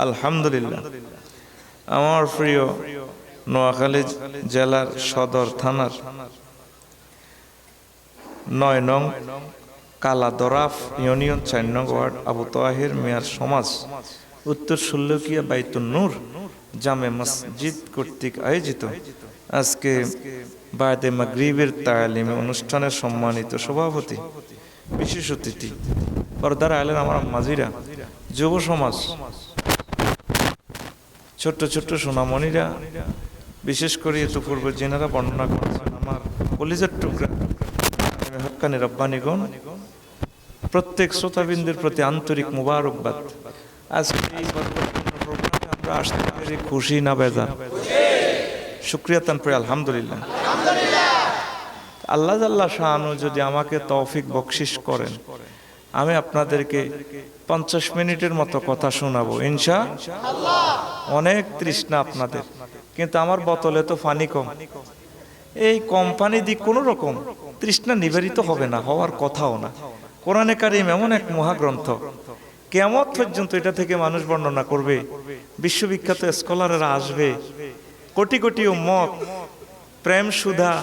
আলহামদুলিল্লাহ। আমার প্রিয় নোয়াখালী জেলার সদর থানার ৯ নং কালাদরাফ ইউনিয়ন ৪ নং ওয়ার্ড আবু তাহের মিয়ার সমাজ উত্তর ষোলকিয়া বাইতুন নূর জামে মসজিদ কর্তৃক আয়োজিত আজকে বায়দে মাগরিবের তালিমে অনুষ্ঠানের সম্মানিত সভাপতি, বিশেষ অতিথি, পর্দার আলেন আমার মাঝিরা, যুব সমাজ, ছোট্ট ছোট্ট সোনামণিরা, বিশেষ করে এত পূর্বে যেনারা বর্ণনা করেছেন আমার কলিজার টুকরা হক্কানি রব্বানিগণ, প্রত্যেক শ্রোতাবিন্দুর প্রতি আন্তরিক মুবারকবাদ। আজকে এই প্রোগ্রামে আমরা আসতে পেরে খুশি না বেজার? শুকরিয়া তানপুরে আলহামদুলিল্লাহ। আল্লাহ জাল্লা শাআনু যদি আমাকে তৌফিক বকশিশ করেন, আমি আপনাদেরকে 50 মিনিটের মতো কথা শোনাবো ইনশাআল্লাহ। অনেক তৃষ্ণা আপনাদের, কিন্তু আমার বোতলে তো পানি কম। এই কম পানি দিয়ে কোনো রকম তৃষ্ণা নিবারিত হবে না, হওয়ার কথাও না। কোরআনে কারীম এমন এক মহাগ্রন্থ, কিয়ামত পর্যন্ত এটা থেকে মানুষ বর্ণনা করবে, বিশ্ববিখ্যাত স্কলাররা আসবে, কোটি কোটি উম্মত প্রেম সুধা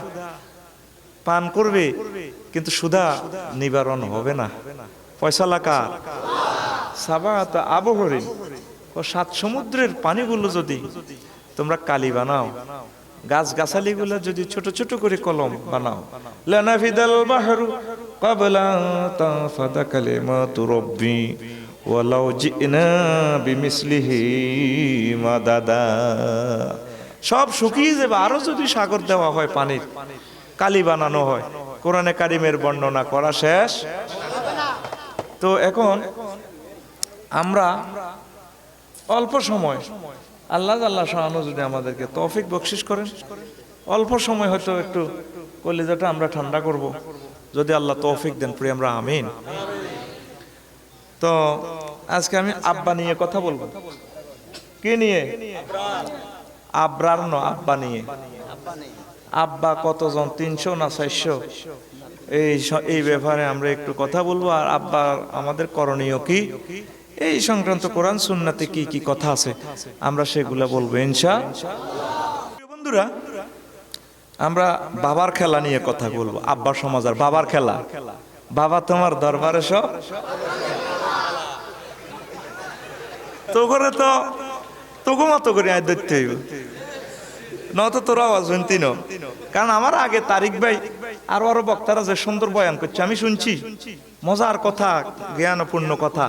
পান করবে, কিন্তু সুধা নিবারণ হবে না। ফয়সালা কার? সাবাত আবহরিন ও 7 সমুদ্রের পানিগুলো যদি তোমরা কালি বানাও, গাছ গাছালিগুলো যদি ছোট ছোট করে কলম বানাও, লানাফিদাল বাহরু ক্বাবলা তাফাদা কালিমাতু রাব্বি ওয়ালাউ জিনা বিমিসলিহি মাদাদা। সব শুকিয়ে যাবে, আরো যদি সাগর দেওয়া হয়, পানির কালি বানানো হয়, কোরআনে কারিমের বর্ণনা করা শেষ। তো এখন আমরা অল্প সময় আল্লাহ শাআনু যদি আমাদেরকে তৌফিক বকশিশ করেন, অল্প সময় হয়তো একটু কলিজাটা আমরা ঠান্ডা করব, যদি আল্লাহ তৌফিক দেন, প্রিয় আমরা আমিন। তো আজকে আমি আব্বা নিয়ে কথা বলবো। কি নিয়ে? আব্রার ন, আব্বা নিয়ে। আব্বা কতজন, 300 না 400? এই ব্যাপারে আমরা একটু কথা বলবো। আর আব্বা আমাদের করণীয় কি, এই সংক্রান্ত কোরআন সুন্নাতে কি কি কথা আছে আমরা সেগুলা বলবো ইনশাআল্লাহ। বন্ধুরা, আমরা বাবার খেলা নিয়ে কথা বলবো। আব্বা সমাজ আর বাবার খেলা। বাবা তোমার দরবারে সব তো করে, তো তোকে মতো করে আয় ধরতে হইব, নত তোর আওয়াজ শুনতি ন। কারণ আমার আগে তারিক ভাই আরো বক্তারা যে সুন্দর বয়ান করছে আমি শুনছি, মজার কথা, জ্ঞানপূর্ণ কথা।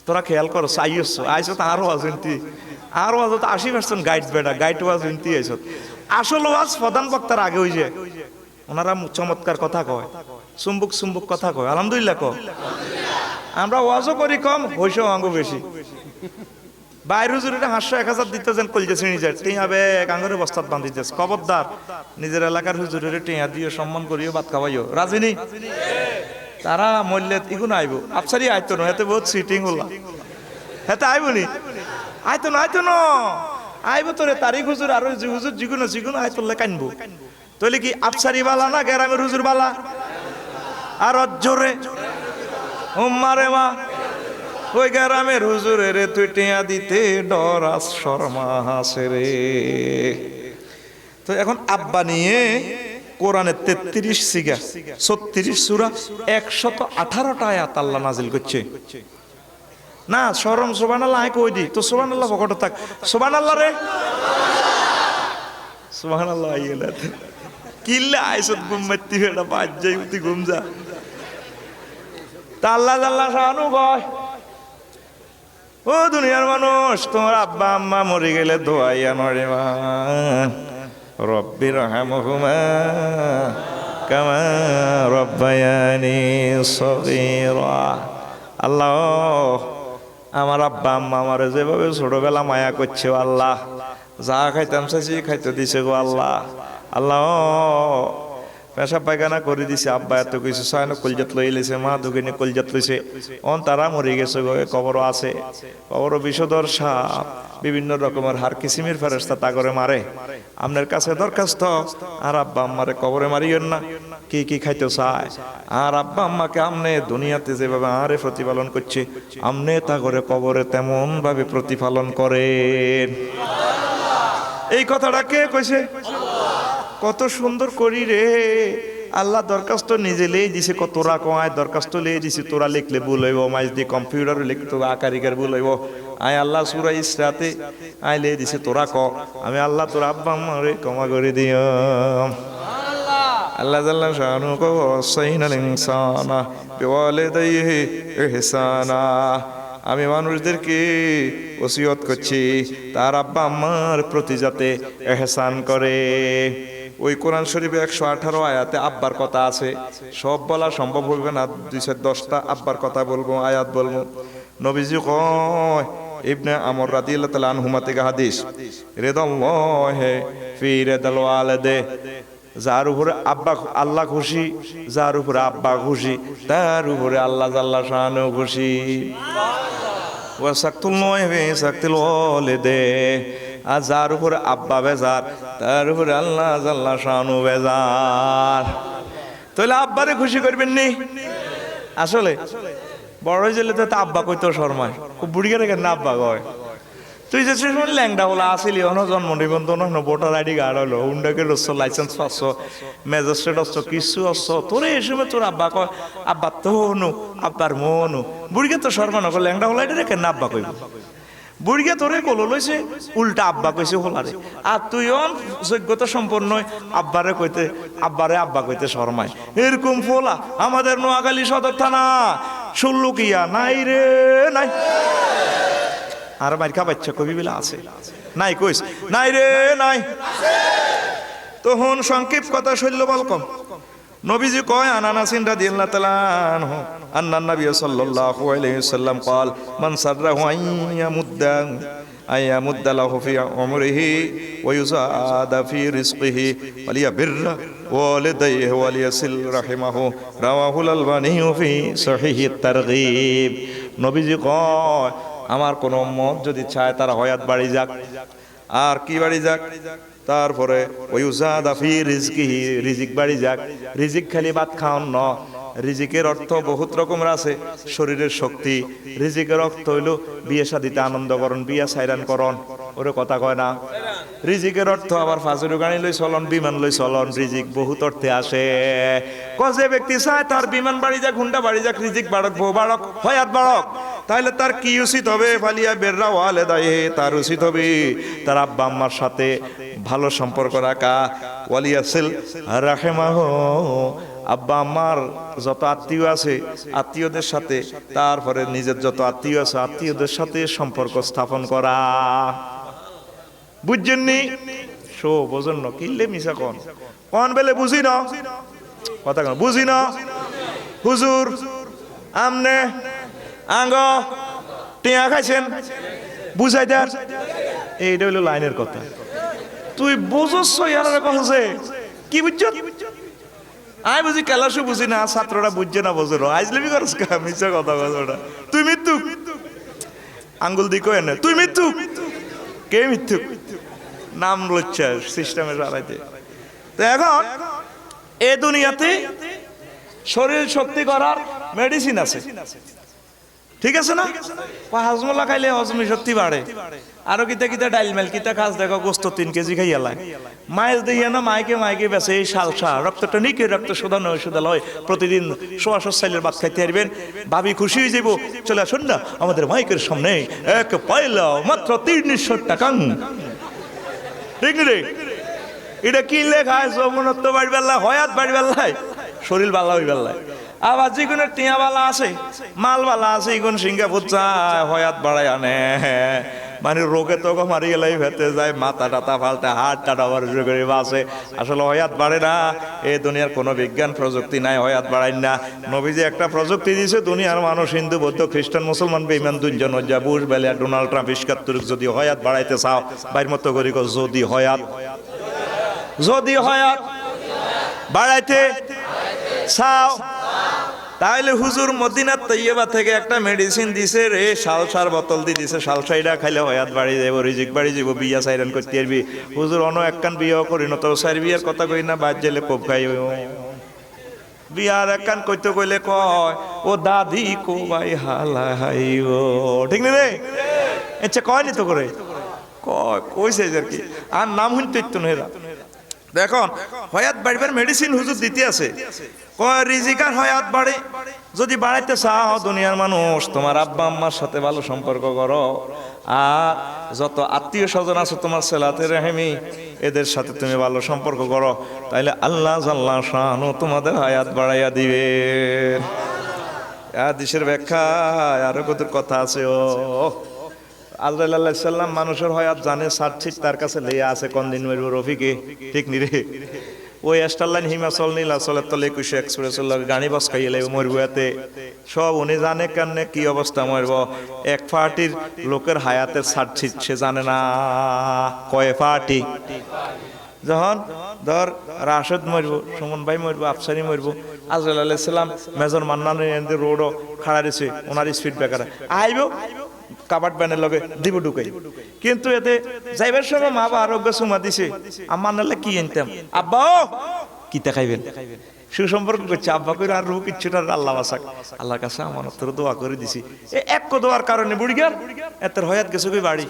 তোরা খেয়াল করো, আইস আরো আওয়াজ শুনতি, আরো আওয়াজ 80% গাইড বেড়া, গাইড ওয়াজ শুনতি আইস। আসল ওয়াজ প্রধান বক্তার আগে হয়ে যায়, ওনারা চমৎকার কথা কয়, চুম্বুক চুম্বুক কথা কয়। আলহামদুলিল্লাহ কয়। আমরা ওয়াজও করি কম, হইসও আঙ্গ বেশি। বাইর হুজুরে 500-1000 দিতে যেন কলজে শ্রেণী যায়, টিয়া বে কাঙ্গরে বস্তাত বান্ধিতে। খবরদার, নিজের এলাকার হুজুরের টিয়া দিয়ে সম্মান করিও, ভাত খাওয়াইও। রাজিনী তারা মল্যে ইগুন আইব, আফসারি আইতো না, এতে বহুত সিটিং হল, হেতে আইব নি, আইতো না, আইতো না, আইব তোরে তারিখ হুজুর আর হুজুর জিগুনো আইতলে কানবো। তাহলে কি আফসারি বালা না গ্রামের হুজুর বালা? আর জোরে উম্মারে মা, ওই গ্রামের হুজুরে রে তুই টিয়া দিতে ডরাস, শর্মা হাসে রে। তো এখন আব্বা নিয়ে কোরআনে 33 সিগা, 36 সূরা, 118টা আয়াত আল্লাহ নাজিল করছে। না শরম সুবহানাল্লাহ আই কই দি তো, সুবহানাল্লাহ পকেটে থাক, সুবহানাল্লাহ রে, সুবহানাল্লাহ আইলা কিল্লা আইসত গুম্মতি বেটা বাজ যাই তুই ঘুম যা। তা আল্লাহ শাআনু কয়, ও দুনিয়ার মানুষ, তোমার আব্বা আম্মা মরে গেলে দোয়াইয়া নরে মা, রব্বির রহমহুমা কামা রব্বায়ানি সগীরা। আল্লাহ আমার আব্বা আম্মা আমারে যেভাবে ছোটবেলা মায়া করছে, আল্লাহ যা খাইতাম চাইছি খাইতে দিছে গো আল্লাহ। আল্লাহ পেশাব পায়খানা করে দিছে, আব্বা এত কিছু সায়ন কলজাত লই লেছে, মা দুগিনী কলজাত লইছে, অন তারা মরে গেছে গো, কবরও আছে, কবর বিষধর সাপ, বিভিন্ন রকমের হার কিসিমের ফেরেশতা তা করে মারে। আপনার কাছে দরখাস্ত, আর আব্বা আম্মারে কবরে মারিয়েন না, কি কি খাইতে চায়। আর আব্বা আম্মাকে আমনে দুনিয়াতে যেভাবে আরে প্রতিপালন করছে, আমনে তা করে কবরে তেমন ভাবে প্রতিপালন করেন। এই কথাটা কে কইছে? কত সুন্দর করি রে। আল্লাহ দরখাস্ত নিজে লিয়ে দিছে, তোরা কয় দরখাস্ত লিয়ে দিছি, তোরা লিখলে ভুল হইব, মাইজ দিয়ে কম্পিউটারে লিখতে আকারিকার ভুল হইব। আয় আল্লাহ সূরা ইসরাতে আয় লিয়ে দিছে, তোরা ক আমি আল্লাহ তোর আব্বা আম্মারে ক্ষমা করে দিয়াম। আল্লাহ জাল্লা শানু কো ওয়াসাইনাল ইনসানা বিওয়ালিদাইহি ইহসানা। আমি মানুষদেরকে ওসিয়ত করছি তার আব্বা আম্মার প্রতি যাতে ইহসান করে। ওই কোরআন শরীফে 118 আয়াতে আব্বার কথা আছে, সব বলা সম্ভব হবে না, 210টা আব্বার কথা বলবো, আয়াত বলবো। নবীজি কয়, ইবনে আমর রাদিয়াল্লাহু তাআলা আনহুমা থেকে হাদিস, রিদাল্লাহি ফি রিদাল ওয়ালিদে, যার উপরে আব্বা আল্লাহ খুশি, যার উপরে আব্বা খুশি, তার উপরে আল্লাহ জাল্লা শানু খুশি। ওয়া সাকতুল্লাহি ফি সাকতিল ওয়ালিদে, আর যার উপরে আব্বা বেজার, তার উপরে আল্লাহ জাল্লা শানু বেজার। তাহলে আব্বারে খুশি করবেন নি? আসলে বড় হয়ে গেলে তো আব্বা কইতো শর্মায়, খুব বুড়ি গেলে কেন আব্বা কয়? তুই যে সময় ল্যাংডা বলা আসিলি, অন জন্ম নিবন্ধন, ভোটার আইডি কার্ড হলো, হুন্ডাকে রস, লাইসেন্স পাচ্ছ, ম্যাজিস্ট্রেট আসছ, কিছু আসছ, তোর এই সময় তোর আব্বা কয়, আব্বা তো হনু, আব্বার মনু। বুড়িকে তো শর্মা নকল, ল্যাংডা বলা এটা কেন আব্বা কইব? বুড়িকে তোরে কলো লইছে, উল্টা আব্বা কইছে হোলারে। আর তুইও যোগ্যতা সম্পন্ন আব্বারে কইতে, আব্বারে আব্বা কইতে শর্মায়। এরকম ফোলা আমাদের নোয়াখালী সদর থানা ষোল্লকিয়া নাই রে নাই। আর মাইকা বাচ্চা কবি বেলা আছে নাই, কইস নাই রে নাই। তখন সংক্ষেপ কথা শৈল্য বলকম নবীজি কয়, আনানাসিন রাদিয়াল্লাহু তাআলা আনহু আন্নান নবী সাল্লাল্লাহু আলাইহি ওয়াসাল্লাম قال من سره أن يمد له في عمره ويزاد في رزقه وليبر والديه وليصل رحمه رواه الألباني في صحيح الترغيب। নবীজি কয়, আমার কোন উম্মত যদি চায় তার হায়াত বাড়ি যাক, আর কি বাড়ি যাক, তারপরে ওয়ুজাদা ফি রিজকিহি, রিজিক বাড়ি যাক। রিজিক খালি ভাত খাওয়ান ন, রিজিকের অর্থ বহুত রকমের আছে। শরীরের শক্তি, রিজিকের অর্থ হইল বিয়ে শাদিতে আনন্দ করণ, বিয়া সাইরান করণ, ওরে কথা কয় না। রিজিকের অর্থ আবার ফাজুর গাড়ি লই চলন, বিমান লই চলন, রিজিক বহুত অর্থে আসে। যে ব্যক্তি চায় তার বিমান বাড়ি যাক, হুন্ডা বাড়ি যাক, রিজিক বাড়ক, বউ বাড়ক, হয়াত বাড়ক, তাহলে তার কি উচিত হবে? ফালিয়া বেররা ওয়ালিদাইহি, তার উচিত হবে তার আব্বা আম্মার সাথে ভালো সম্পর্ক রাখা। ওয়ালিয়াসিল রাহিমাহু, আব্বা আম্মার যত আত্মীয় আছে আত্মীয়দের সাথে, তারপরে নিজের যত আত্মীয় আছে আত্মীয়দের সাথে সম্পর্ক স্থাপন করা। বুঝছেননি? শো বোঝেন না, কিনলে মিশা কন কন বেলে বুঝি না কথা, কন বুঝি না। হুজুর আমনে আঙ্গ টিয়া খাইছেন, বুঝাই দেন, এইটা হইলো লাইনের কথা। তুই বুঝছ ইয়ার কথা কি বুঝছ? আই বুঝি কেলাসু বুঝি না, ছাত্ররা বুঝছে না, বোঝো না, আইজলেবি করস কা মিছা কথা কথা। তুই মৃত্যু আঙ্গুল দি কই না, তুই মৃত্যু কে মৃত্যু নাম লচ্ছে সিস্টেমে চালাইতে। তো এখন এ দুনিয়াতে শরীর শক্তি করার মেডিসিন আছে, ঠিক আছে না? হজমলা খাইলে হজমি শক্তি বাড়ে। আরো কিতা কিতা ডাইল মেল কিতা খাস দেখো, গোস্ত 3 কেজি খাইয়া লাই, মায়ের দিয়ে না মাইকে বেছে এই সালসা রক্তটা নিকে, রক্ত শোধানো ওষুধ লয়, প্রতিদিন 100 চাইলের ভাত খাইতে পারবেন। ভাবি খুশি হয়ে যাবো, চলে আসুন না আমাদের মাইকের সামনে, এক পয়লা মাত্র 300 টাকা, ঠিক রে? এটা কিনলে খায় যৌবনত্ব বাড়ি বেলায়, হয়াত বাড়ি বেলায়, শরীর ভালো হই বেলায়। আবার যেগুলো টিয়াবালা আছে, মালবালা আছে, এগুন সিঙ্গাপুর চায়, হয়াত বাড়ায় আনে। মানে রোগে তো মারি গেলেই ভেতে যায়, মাথা টাতা ফালতে, হাত টাটা করে বাসে। আসলে হয়াত বাড়ে না, এই দুনিয়ার কোনো বিজ্ঞান প্রযুক্তি নাই হয়াত বাড়ায় না। নবীজি একটা প্রযুক্তি দিয়েছে, দুনিয়ার মানুষ হিন্দু বৌদ্ধ খ্রিস্টান মুসলমান বেঈমান দুইজন যা বুশ বেলিয়া ডোনাল্ড ট্রাম্প ইস্কাত্তর, যদি হয়াত বাড়াইতে চাও বাইর মতো করি, যদি হয়াত বাড়াইতে চাও, তাহলে হুজুর মদিনাত তৈয়বা থেকে একটা মেডিসিন দিছে রে, সালসার বোতল দি দিছে, সালসাইডা খাইলে হয়াত বাড়ি যাব, রিজিক বাড়ি যাব, বিয়া সাইরান করতে পারবি। হুজুর অন একখান বিয়ে করি না, তো সাইর বিয়ার কথা কই না, বাদ গেলে কোপ খাই। বিয়ার একখান কইতে কইলে কয় ও দাদি কো ভাই হালাইও, ঠিক না রে? আচ্ছা কয়নি তো করে কয় কইছে আর কি, আর নাম শুনতে তো না। দেখুন হয়াত বাড়িবার মেডিসিন হুজুর দিতে আছে, কয় রিজিকার হয়াত বাড়ে। যদি বাড়াইতে চাও দুনিয়ার মানুষ, তোমার আব্বা আম্মার সাথে ভালো সম্পর্ক করো, আর যত আত্মীয় স্বজন আছে তোমার সেলাতে রহিমি, এদের সাথে তুমি ভালো সম্পর্ক করো, তাইলে আল্লাহ জাল্লাহ শানু তোমাদের হায়াত বাড়াইয়া দিবে। হাদিসের ব্যাখ্যা আরো কত কথা আছে। ও আজরাইল আলাইহিস সালাম মানুষের হয়াত জানে, সার্চিট তার কাছে লেয়া আছে কোন দিন মরব রফিকে, ঠিক নি রে? ওই স্টারলাইন হিমাচল নীলাচলের তলে 21 এক্সপ্রেসের লগে গাড়ি বাস খাইলে মরব, এতে সব উনি জানে কেন কি অবস্থা মরব। এক পার্টির লোকের হায়াতের সার্চিট সে জানে না, কয় পার্টি। যখন ধর রাশেদ মরব, সুমন ভাই মরব, আফসারি মরব, আজরাইল আলাইহিস সালাম মেজর মান্নান রোডও খাড়া দিছে, ওনার স্পিড ব্রেকার আইব কাবাট ব্যানের লগে দিব ঢুকাই। কিন্তু এতে যাইবার সময় মা বা আরোগ্য সুমা দিছে, আমার নালে কি আনতাম, আব্বা কিতা খাইবেন, সুসম্পর্ক করছে আব্বা করে, আর রুহ কিচ্ছুটা আল্লাহ বাসাক, আল্লাহর কাছে আমানতের দোয়া করে দিছি। এক দোয়ার কারণে বুড়ি গেল এতের হয়াত গেছে কই বাড়ি।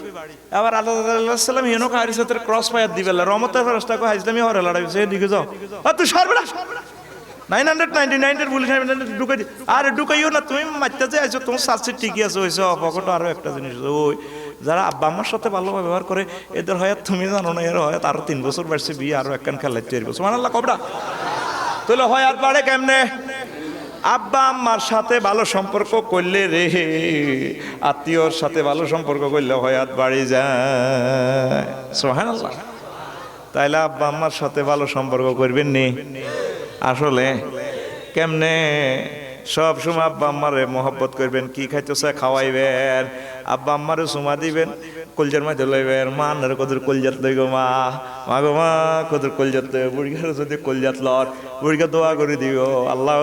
আবার আল্লাহ সাল্লাম হেনো কাহারিস এতের ক্রস পায়াত দিবে রহমতের ফেরেশতা কো হাইজলামি হরে লড়াই দিকে যাও, তুই সরবেলা 999 এর পুলিশ ঢুকাই দি। আরে ঢুকাইও না, তুমি মারতে যে আইছো, তোমার সার্চিট ঠিকই আছে, হয়েছে অপকট। আরো একটা জিনিস, ওই যারা আব্বা আম্মার সাথে ভালো ব্যবহার করে এদের হয়াত তুমি জানো না, এর হয়াত আরো 3 বছর বাড়ছে, বিয়ে আরো একখান খেলাইতে পারবো। সুবহানাল্লাহ কবরা। তাহলে হয়াত বাড়ে কেমনে? আব্বা আম্মার সাথে ভালো সম্পর্ক করলে রে, আত্মীয়র সাথে ভালো সম্পর্ক করলে হয়াত বাড়ি যায়। সুবহানাল্লাহ। তাইলে আব্বা আম্মার সাথে ভালো সম্পর্ক করবেন নি। আসলে কেমনে? সব সময় আব্বা আম্মারে মহব্বত করবেন, কি খাইতেছে খাওয়াইবেন, আব্বা আম্মারে চুমা দিবেন, কলজার মাঝে লইবেন, মা আন্নারে কদর কলজাত লই গো মা, মা গো মা কদর কলজাত লই, বুড়িগার যদি কলজাত লর বুড়িগা দোয়া করে দিও, আল্লাহ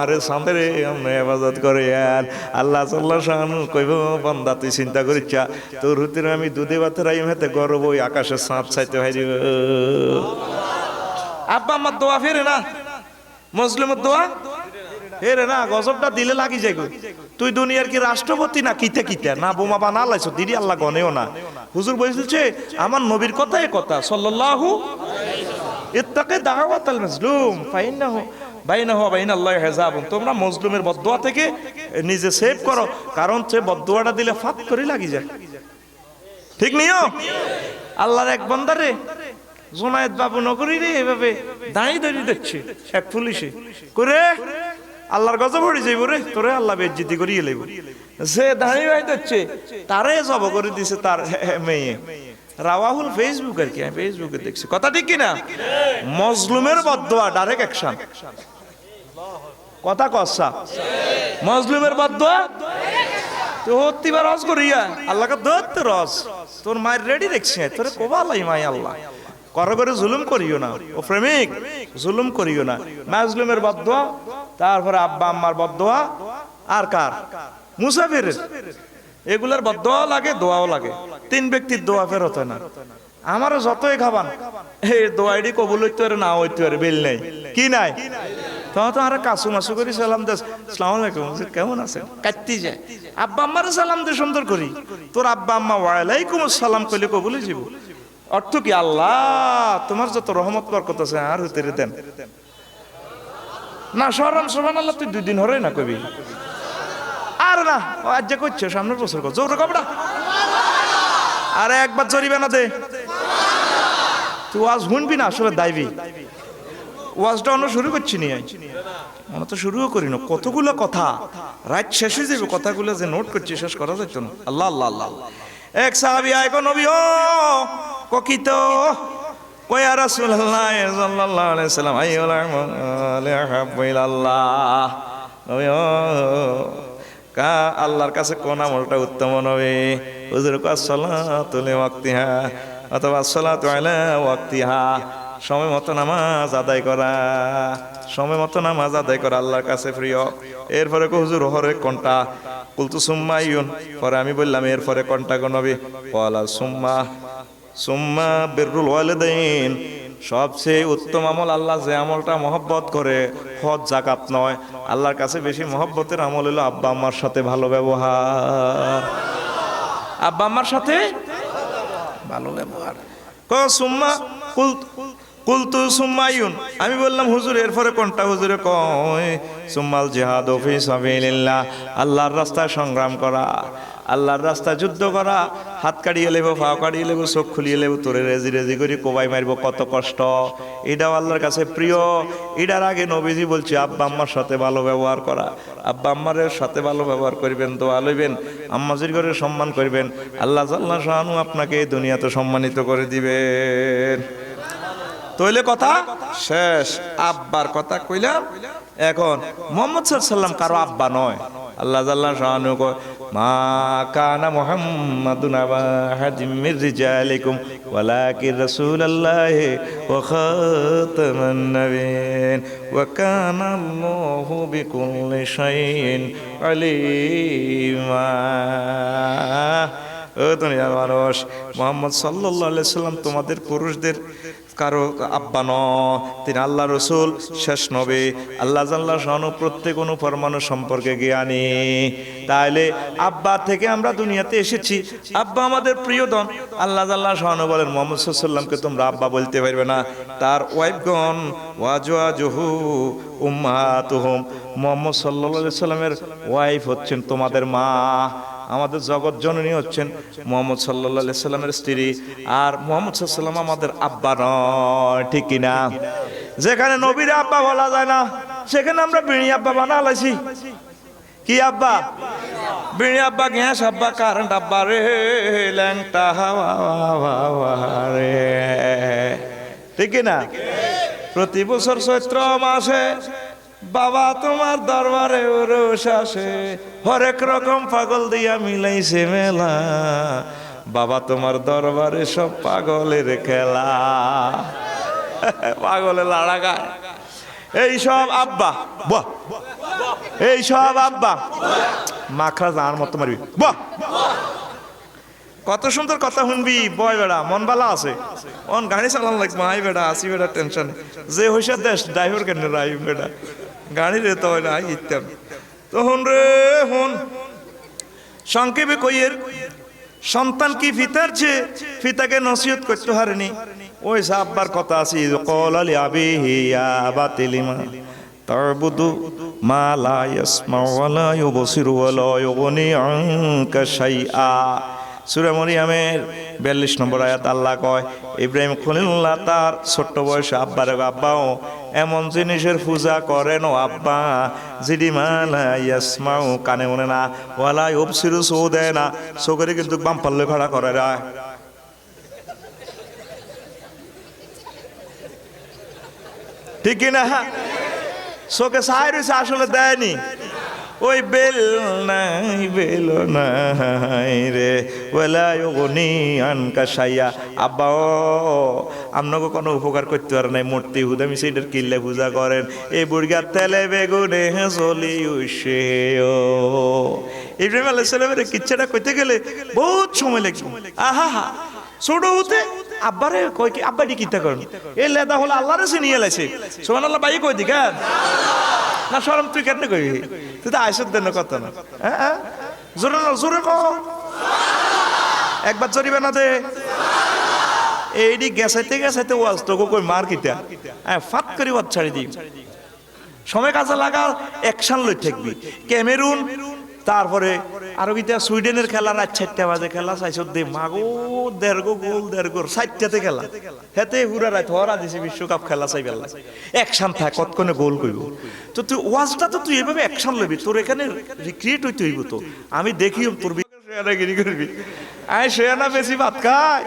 আরে সামনে আমরা হেফাজত করে। আর আল্লাহ সাল্লাহ শাহানু কইব, বান্দা তুই চিন্তা করিচ্ছা, তোর হুতির আমি দুধে ভাতে রাইম হেতে গর্ব ওই আকাশের সাঁত চাইতে হয় দিব। আব্বা আমার দোয়া ফেরে না, মুসলিমের দোয়া ফেরে না, গজবটা দিলে লাগি যায়। তুই দুনিয়ার কি রাষ্ট্রপতি না কিতে কিতে না, বোমা বানা লাইছো দিদি আল্লাহ গনেও না। হুজুর বলছে আমার নবীর কথাই কথা, সাল্লাল্লাহু ইত্তাকি দাওয়াতাল মাজলুম ফাইন্নাহু বাইনাহু ওয়া বাইনাল্লাহি হিজাবুন। তোমরা মজলুমের বদদোয়া থেকে নিজে সেভ করো, কারণ সে বদদোয়াটা দিলে ফাত করে লাগি যায়, ঠিক নিও। আল্লাহর এক বান্দারে জোনায়েত বাবু নগরী রে এভাবে দাঁড়িয়ে দাঁড়িয়ে দেখছে এক পুলিশে করে, আল্লাহর গজব পড়ে যাইব রে, তোরে আল্লাহ বেজ্জতি করিয়ে লইব। সে দাঁড়িয়ে দাঁড়িয়ে দেখছে, তারে জব করে দিছে তার মেয়ে। রাওয়াহুল ফেসবুক আর কি, আমি ফেসবুকে দেখছি, কথা ঠিক কিনা? মজলুমের বদদোয়া ডাইরেক্ট অ্যাকশন, কথা কসা, মজলুমের বদদোয়া তো হতিবার রস করিয়া আল্লাহকে ধরতে রস, তোর মায়ের রেডি দেখছে, তোরে কোবালাই মাই আল্লাহ করো করে জুলুম করিও না, ও প্রেমিক জুলুম করিও না। মাজলুমের বদদোয়া, তারপরে আব্বা আম্মার বদদোয়া, আর কার? মুসাফিরের। এগুলার বদদোয়া লাগে, দোয়াও লাগে। 3 ব্যক্তির দোয়া ফেরত হয় না। আমারও যতই খাবান এই দোয়াইডি কবুল হইতে পারে না হইতে পারে, বেল নেই কি নাই। তখন তো আর কাসু মাসু করি সালাম দে, আসসালামু আলাইকুম কেমন আছেন, কাটতে যায়। আব্বা আম্মারে সালাম দে সুন্দর করি, তোর আব্বা আম্মা ওয়ালাইকুম আসসালাম কইলে কবুল হয়ে যাব। অর্থ কি? আল্লাহ তোমার যত রহমত বরকত আছে আর হইতে দেন না। সরম সুবহানাল্লাহ, তুই 2 দিন হরে না কবি আর না, আজ যে করছে সামনের বছর কর জোরে কবড়া, আরে একবার জরিবে না দে। তুই ওয়াজ শুনবি না, আসলে দাইবি। ওয়াজটা অন্য শুরু করছি নি, আমরা তো শুরুও করি না। কতগুলো কথা রাত শেষ হয়ে যাবে, কথাগুলো যে নোট করছি শেষ করা যাইতো না। আল্লাহ আল্লাহ আল্লাহ। এক সাহাবী আয় গো নবী ও ককিত কয়া রাসূলুল্লাহ সাল্লাল্লাহু আলাইহি সাল্লাম আইয়ুল আমালি আহাব্বু ইলাল্লাহ, নবী ও কা আল্লাহর কাছে কোন আমলটা উত্তম নবী? হুজুর কয় সালাতু লিওয়াক্তিহা অথবা সালাতু আলা ওয়াক্তিহা, সময় মতো নামাজ আদায় করা, সময় মতো নামাজ আদায় করা আল্লাহর কাছে প্রিয়। এরপরে কো হুজুর হরে কোনটা? কুলতু সুম্মা ইউন, পরে আমি বললাম এরপরে কোনটা গো নবী? ওয়ালা সুম্মা সুম্মা বিররুল ওয়ালিদাইন, সবচেয়ে উত্তম আমল আল্লাহ যে আমলটা মহব্বত করে, হজ জাকাত নয়, আল্লাহর কাছে বেশি মহব্বতের আমল হলো আব্বা আম্মার সাথে ভালো ব্যবহার। আব্বা আম্মার সাথে ভালো ব্যবহার। সুম্মা কুলতু সুম্মায়ুন, আমি বললাম হুজুর এরপরে কোনটা? হুজুরে কয় সুম্মাল জিহাদ ফি সাবিলিল্লাহ, আল্লাহর রাস্তায় সংগ্রাম করা, আল্লাহর রাস্তায় যুদ্ধ করা। হাত কাটিয়ে লেবো, পা কাটিয়ে লেবো, চোখ খুলিয়ে লেবো, তোরে রেজি রেজি করি কোবাই মারবো, কত কষ্ট। এটাও আল্লাহর কাছে প্রিয়। এটার আগে নবীজি বলছে আব্বা আম্মার সাথে ভালো ব্যবহার করা। আব্বা আম্মার সাথে ভালো ব্যবহার করবেন, দোয়া লইবেন, আম্মাজির ঘরে সম্মান করবেন, আল্লাহ জাল্লা শাআনু আপনাকে এই দুনিয়াতে সম্মানিত করে দিবেন। তইলে কথা শেষ। আব্বার কথা কইলাম। এখন মুহাম্মদ সাল্লাল্লাহু আলাইহি সাল্লাম কারো আব্বা নয়। আল্লাহ জাল্লা শাআনু কয় মা কানা মুহাম্মাদুন আবা আহাদিম মির রিজালিকুম ওয়ালাকিন রাসূলুল্লাহি ওয়া খাতামান নাবিয়্যিন ওয়া কানা আল্লাহু বিকুল্লি শাইইন আলিমা। ও দুনিয়ার মানুষ, মুহাম্মদ সাল্লাল্লাহু আলাইহি সাল্লাম তোমাদের পুরুষদের কারো আব্বা নয়, তিনি আল্লাহ রসুল, শেষ নবী। আল্লাহ জাল্লা শাআনু প্রত্যেক অনুপরমাণু সম্পর্কে জ্ঞানী। তাইলে আব্বা থেকে আমরা দুনিয়াতে এসেছি, আব্বা আমাদের প্রিয়ধন। আল্লাহ জাল্লা শাআনু বলেন মুহাম্মদ সাল্লাল্লাহু আলাইহি সাল্লামকে তোমরা আব্বা বলতে পারবে না। তার ওয়াইফগণ ওয়াজওয়াজুহু উম্মাতুহুম, মুহাম্মদ সাল্লাল্লাহু আলাইহি সাল্লামের ওয়াইফ হচ্ছেন তোমাদের মা। আমাদের জগৎ জননী হচ্ছেন মুহাম্মদ সাল্লাল্লাহু আলাইহি সাল্লামের স্ত্রী। আর মুহাম্মদ সাল্লাল্লাহু আলাইহি সাল্লাম আমাদের আব্বা নয়, ঠিক কিনা? যেখানে নবীর আব্বা বলা যায় না, সেখানে আমরা বিড়ি আব্বা বানা লাইছি। কি আব্বা? বিড়ি আব্বা, গ্যাস আব্বা, কারেন্ট আব্বা রে, ল্যাংটা হাওয়া রে, ঠিক কিনা? প্রতি বছর চৈত্র মাসে বাবা তোমার দরবারে উরস আসে, হরেক রকম পাগল দিয়া মিলাইছে মেলা, বাবা তোমার দরবারে সব পাগলের খেলা। পাগলে লাড়া গায়, এই সব আব্বা, বাহ, এই সব আব্বা মাখরা যার মতো মারবি, বাহ, কত সুন্দর কথা শুনবি। বয় বেড়া মন বালা আছে, অন গাড়ি চালান লাগবে, আই বেড়া আসি বেড়া টেনশন যে হইসা দেশ ড্রাইভার কেন রাই বেড়া গাড়ি রে তো না ইত্যাম। তো হন রে হন, সংক্ষেপে কইয়ের সন্তান কি ফিতার চেয়ে ফিতাকে নসিহত করতে হারেনি। ওই আব্বার কথা আছে, কল আলি আবিহি ইয়া বাতিলিমা তারবুদু মা লা ইয়াসমাউ ওয়া লা ইউবসিরু ওয়া লা ইউগনি আনকা শাইআ। সূরা মরিয়মের 42 নম্বর আয়াত আল্লাহ কয় ইব্রাহিম খলিলুল্লাহ তার ছোট্ট বয়সে আব্বার আব্বাও এমন জিনিসের পূজা করেন ও আব্বা জিডি মালা ইয়াসমাউ, কানে মনে না, ওয়ালা ইউবসিরু, চো দেয় না, চোখের কিন্তু বাম পাল্লে খড়া করে রায়। ঠিক কিনা? চোখে সাই রয়েছে, আসলে দেয়নি। ওই বেল নাই বেল নাই রে ওয়ালা ইউগনি আনকা শাইআ। আব্বা ও আপনাকে কোনো উপকার করতে পারে নাই, মূর্তি হুদামি সেইটার কিল্লে পূজা করেন, এই বুড়িগার তেলে বেগুনে চলি উসে। ইব্রাহিম আলাইহিস সালামের কিচ্ছাটা কইতে গেলে বহুত সময় লাগবে। আহা হা, ছোট হতে আব্বারে কয় কি আব্বা ডি কিতা করেন, এই লেদা হলো আল্লাহরে চিনিয়ে লাইছে। সুবহানাল্লাহ বাই কই দি কেন না, শরম তুই কেন কইবি, তুই তো আইসত দেন কত না। হ্যাঁ জোরে না, জোরে কও, একবার জরিবে না দে। এইডি গেছাইতে গেছাইতে ওয়াজ তোকে কই মার কিটা, হ্যাঁ ফাত করি ওয়াজ ছাড়ি দিই। সময় কাজে লাগা, অ্যাকশন লই থাকবি। ক্যামেরুন, তারপরে আরো কিটা সুইডেনের খেলা রাত 4টা বাজে খেলা, চাইছত দে মাগো 1.5 গোল 1.5 গোল 60টাতে খেলা, হেতে হুরা রাত হরা দিছে বিশ্বকাপ খেলা চাই বেলা। অ্যাকশন থাক কতক্ষণে গোল কইব। তো তুই ওয়াজটা তো তুই এভাবে অ্যাকশন লবি, তোর এখানে রিক্রিয়েট হইতে হইব। তো আমি দেখি তোর শেয়ানাগিরি করবি, আয় শেয়ানা বেশি ভাত খায়,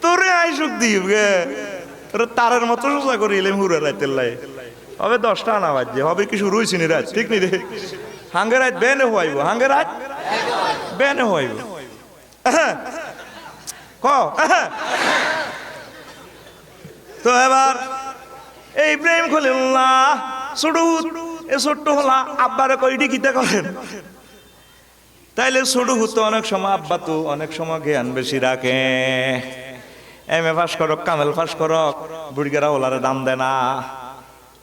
তোরে আই সুখ দিব গে, তোর তারের মতো সোজা করি এলাম হুরা রাতের লাই। হবে 10টা না বাজে, হবে কি শুরু হয়েছি নি রাত, ঠিক নি রে? হাঙ্গে রাত বেনে হইব, হাঙ্গে রাত বেনে হইব। ক তো এবার এই ইব্রাহিম খলিলুল্লাহ ছোট, এ ছোট্ট হলা আব্বারে কইটি কিতা করেন। তাইলে ছোট হতো অনেক সময় আব্বা তো অনেক সময় জ্ঞান বেশি রাখে। এম এ পাস করক কামেল পাস করক বুড়িগারা ওলারে দাম দেয় না।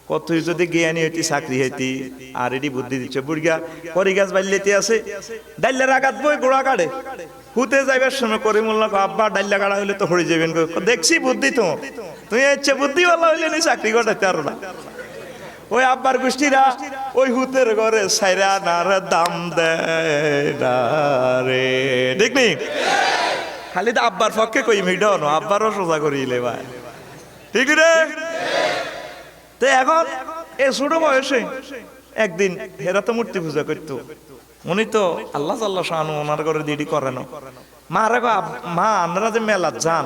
কতই যদি জ্ঞানী হইতি চাকরি হইতি আর এটি বুদ্ধি দিচ্ছে বুড়িগা করি গাছ বাল্যতে আছে ডাইলের আঘাত বই গোড়া কাটে হুতে যাইবার সময় করে মোল্লা আব্বা ডাইলা কাটা হইলে তো হয়ে যাবেন দেখছি বুদ্ধি তো তুই ইচ্ছে বুদ্ধি বলা হইলে নি চাকরি করতে আরো না। ওই আব্বার গোষ্ঠীরা ওই হুতের ঘরে সাইরা নার দাম দেয় না রে, ঠিক নি? খালি তো আব্বার পক্ষে কই মিডন আব্বারও সোজা করিলে ভাই, ঠিক রে? তো এখন এ ছোট বয়সে একদিন হেরা তো মূর্তি পূজা করতো, উনি তো আল্লাহ আল্লাহ শাহানু ওনার ঘরে দিদি করে না। মা রে মা আপনারা যে মেলা যান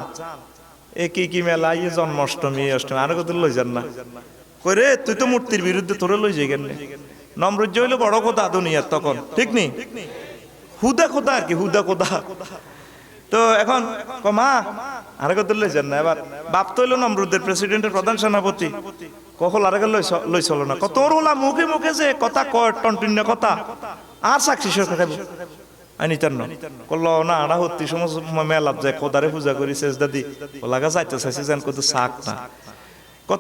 এ কি কি মেলা ইয়ে জন্মাষ্টমী অষ্টমী আর কত লই যান না কইরে তুই তো মূর্তির বিরুদ্ধে তোরে লই যাই কেন? নমরুজ্জ হইলো বড় কথা দুনিয়ার তখন, ঠিক নি? হুদা খোদা আর কি হুদা খোদা। তো এখন মা আর কত লই যান না। এবার বাপ তো হইলো নমরুদের প্রেসিডেন্টের প্রধান সেনাপতি, কখন আর লই চলো না তোর হলা মুখে মুখে যে কথা কয় টন্টিন্য কথা আর সাক্ষী সরকার আনিতার না করলো না আড়া হত্তি সমস্ত মেলাপ যায় খোদারে পূজা করি শেষ দাদি ওলাগা যাইতে চাইছে যেন কত শাক না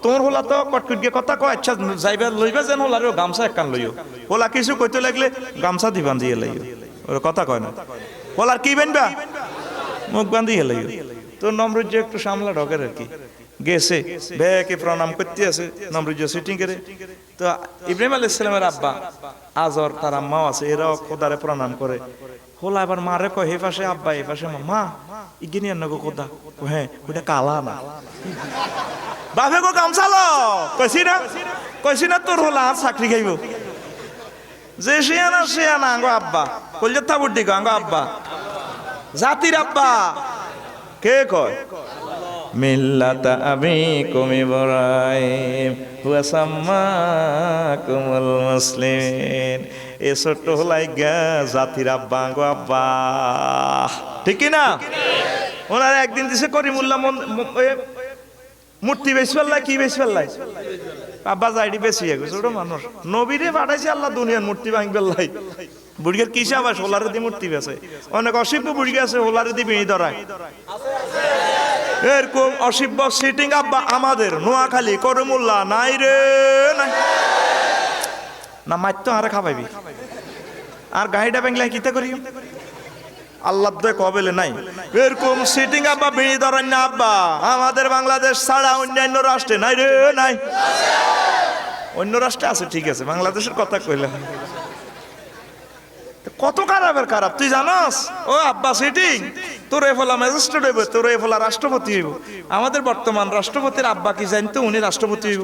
তোর হলা তো কটকট গিয়ে কথা কয় আচ্ছা যাইবা লইবা যেন হলারেও গামছা একখান লইও ওলা কিছু কইতে লাগলে গামছা দিবান দিয়ে লাইও ওর কথা কয় না ওলার কি বানবা মুখ বান্ধিয়ে লাইও। তো নমরুজ্জ একটু সামলা ঢকের আর কি গেছে ব্যাকে প্রণাম করতে আছে নমরুজ্জ সিটিং করে। তো ইব্রাহিম আলাইহিস সালামের আব্বা আজর তার আম্মাও আছে এরাও খোদারে প্রণাম করে। হোলা এবার মারে কয় হে পাশে আব্বা এ পাশে মা ইগিনি আন্না গো খোদা হ্যাঁ ওটা কালা না বাপে গো গামছালো কইছি না তোর হোলা আর চাকরি খাইব যে সে আনা আঙ্গো আব্বা কইলে থাবুর দিকে আঙ্গো আব্বা জাতির আব্বা কে কয় মিল্লাতা আবিকুম ইব্রাহিম ওয়া সাম্মাকুমুল মুসলিমিন। এ ছোট্ট হলাই গা জাতির আব্বা গো আব্বা, ঠিক না? ওনার একদিন দিছে করিমুল্লাহ মূর্তি বেশি পাল্লাই কি বেশি পাল্লাই আব্বা যাইডি বেশি ছোট মানুষ নবীরে পাঠাইছে আল্লাহ দুনিয়ার মূর্তি ভাঙ পেল্লাই বুড়িয়ার কিসে আবার হোলারে দিয়ে মূর্তি বেছে অনেক অসিব্য বুড়ি আছে হোলারে দিয়ে বিড়ি ধরায় এরকম অসিব্য সিটিং আব্বা আমাদের নোয়াখালী করিমুল্লাহ নাই রে নাই না মাইতো আরে খাবাইবি আর গাড়িটা ব্যাংলায় কিতা করি আল্লাহ কবেলে নাই এরকম সিটিং আব্বা বিড়ি ধরান না আব্বা আমাদের বাংলাদেশ ছাড়া অন্যান্য রাষ্ট্রে নাই রে নাই অন্য রাষ্ট্রে আছে ঠিক আছে বাংলাদেশের কথা কইলাম কত খারাপের খারাপ তুই জানাস ও আব্বা সিটিং তোর এফলা ম্যাজিস্ট্রেট হইব তোর এফলা রাষ্ট্রপতি হইব আমাদের বর্তমান রাষ্ট্রপতির আব্বা কি জানতো উনি রাষ্ট্রপতি হইব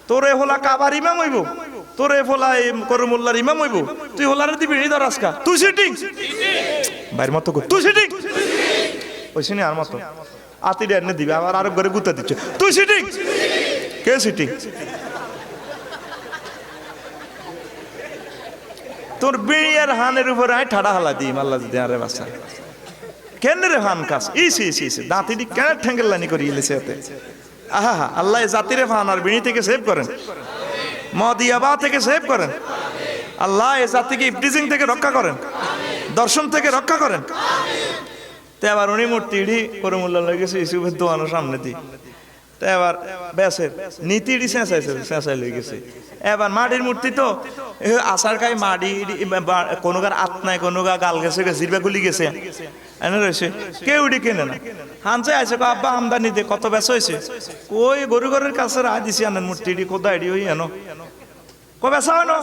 তোর এফলা কাবার ইমাম হইব তোর এফলা করিমুল্লাহর ইমাম হইব তুই হোলারে দিবি বিড়ি ধরাস কা তুই সিটিং বাইর মতো তুই সিটিং ওইসে আর মতো আতি ডেনে দিবি আবার আরেক ঘরে গুতা দিচ্ছে তুই সিটিং কে সিটিং তোর বিড়িয়ার হানের উপরে আয় ঠাডা হালা দিই মাল্লা যদি আরে বাসা কেন রে হান কাজ ইসি দাঁতি দি কেন ঠেঙ্গেলানি করি ইলেছে এতে আহা আল্লাহ জাতিরে ফান আর বিড়ি থেকে সেভ করেন মদিয়াবা থেকে সেভ করেন আল্লাহ এ জাতিকে ইফটিজিং থেকে রক্ষা করেন দর্শন থেকে রক্ষা করেন। তো এবার উনি মূর্তি করিমুল্লাহ লেগেছে ইসুফের দোয়ানোর সামনে দিই তো এবার বেসের নীতিটি চেঁচাই লয়ে গেছে। এবার মাটির মূর্তি তো আষাঢ় খাই মাটি কোনো গার আত নাই কোনো গা গাল গেছে জিরবা গুলি গেছে এনে রয়েছে কেউ উঠি কেনে না হানছে আছে আব্বা আমদানি দে কত বেচা হয়েছে ওই গরু ঘরের কাছে রাহ দিছি আনেন মূর্তি কোদা এডি ওই এনো কো বেচা হয় না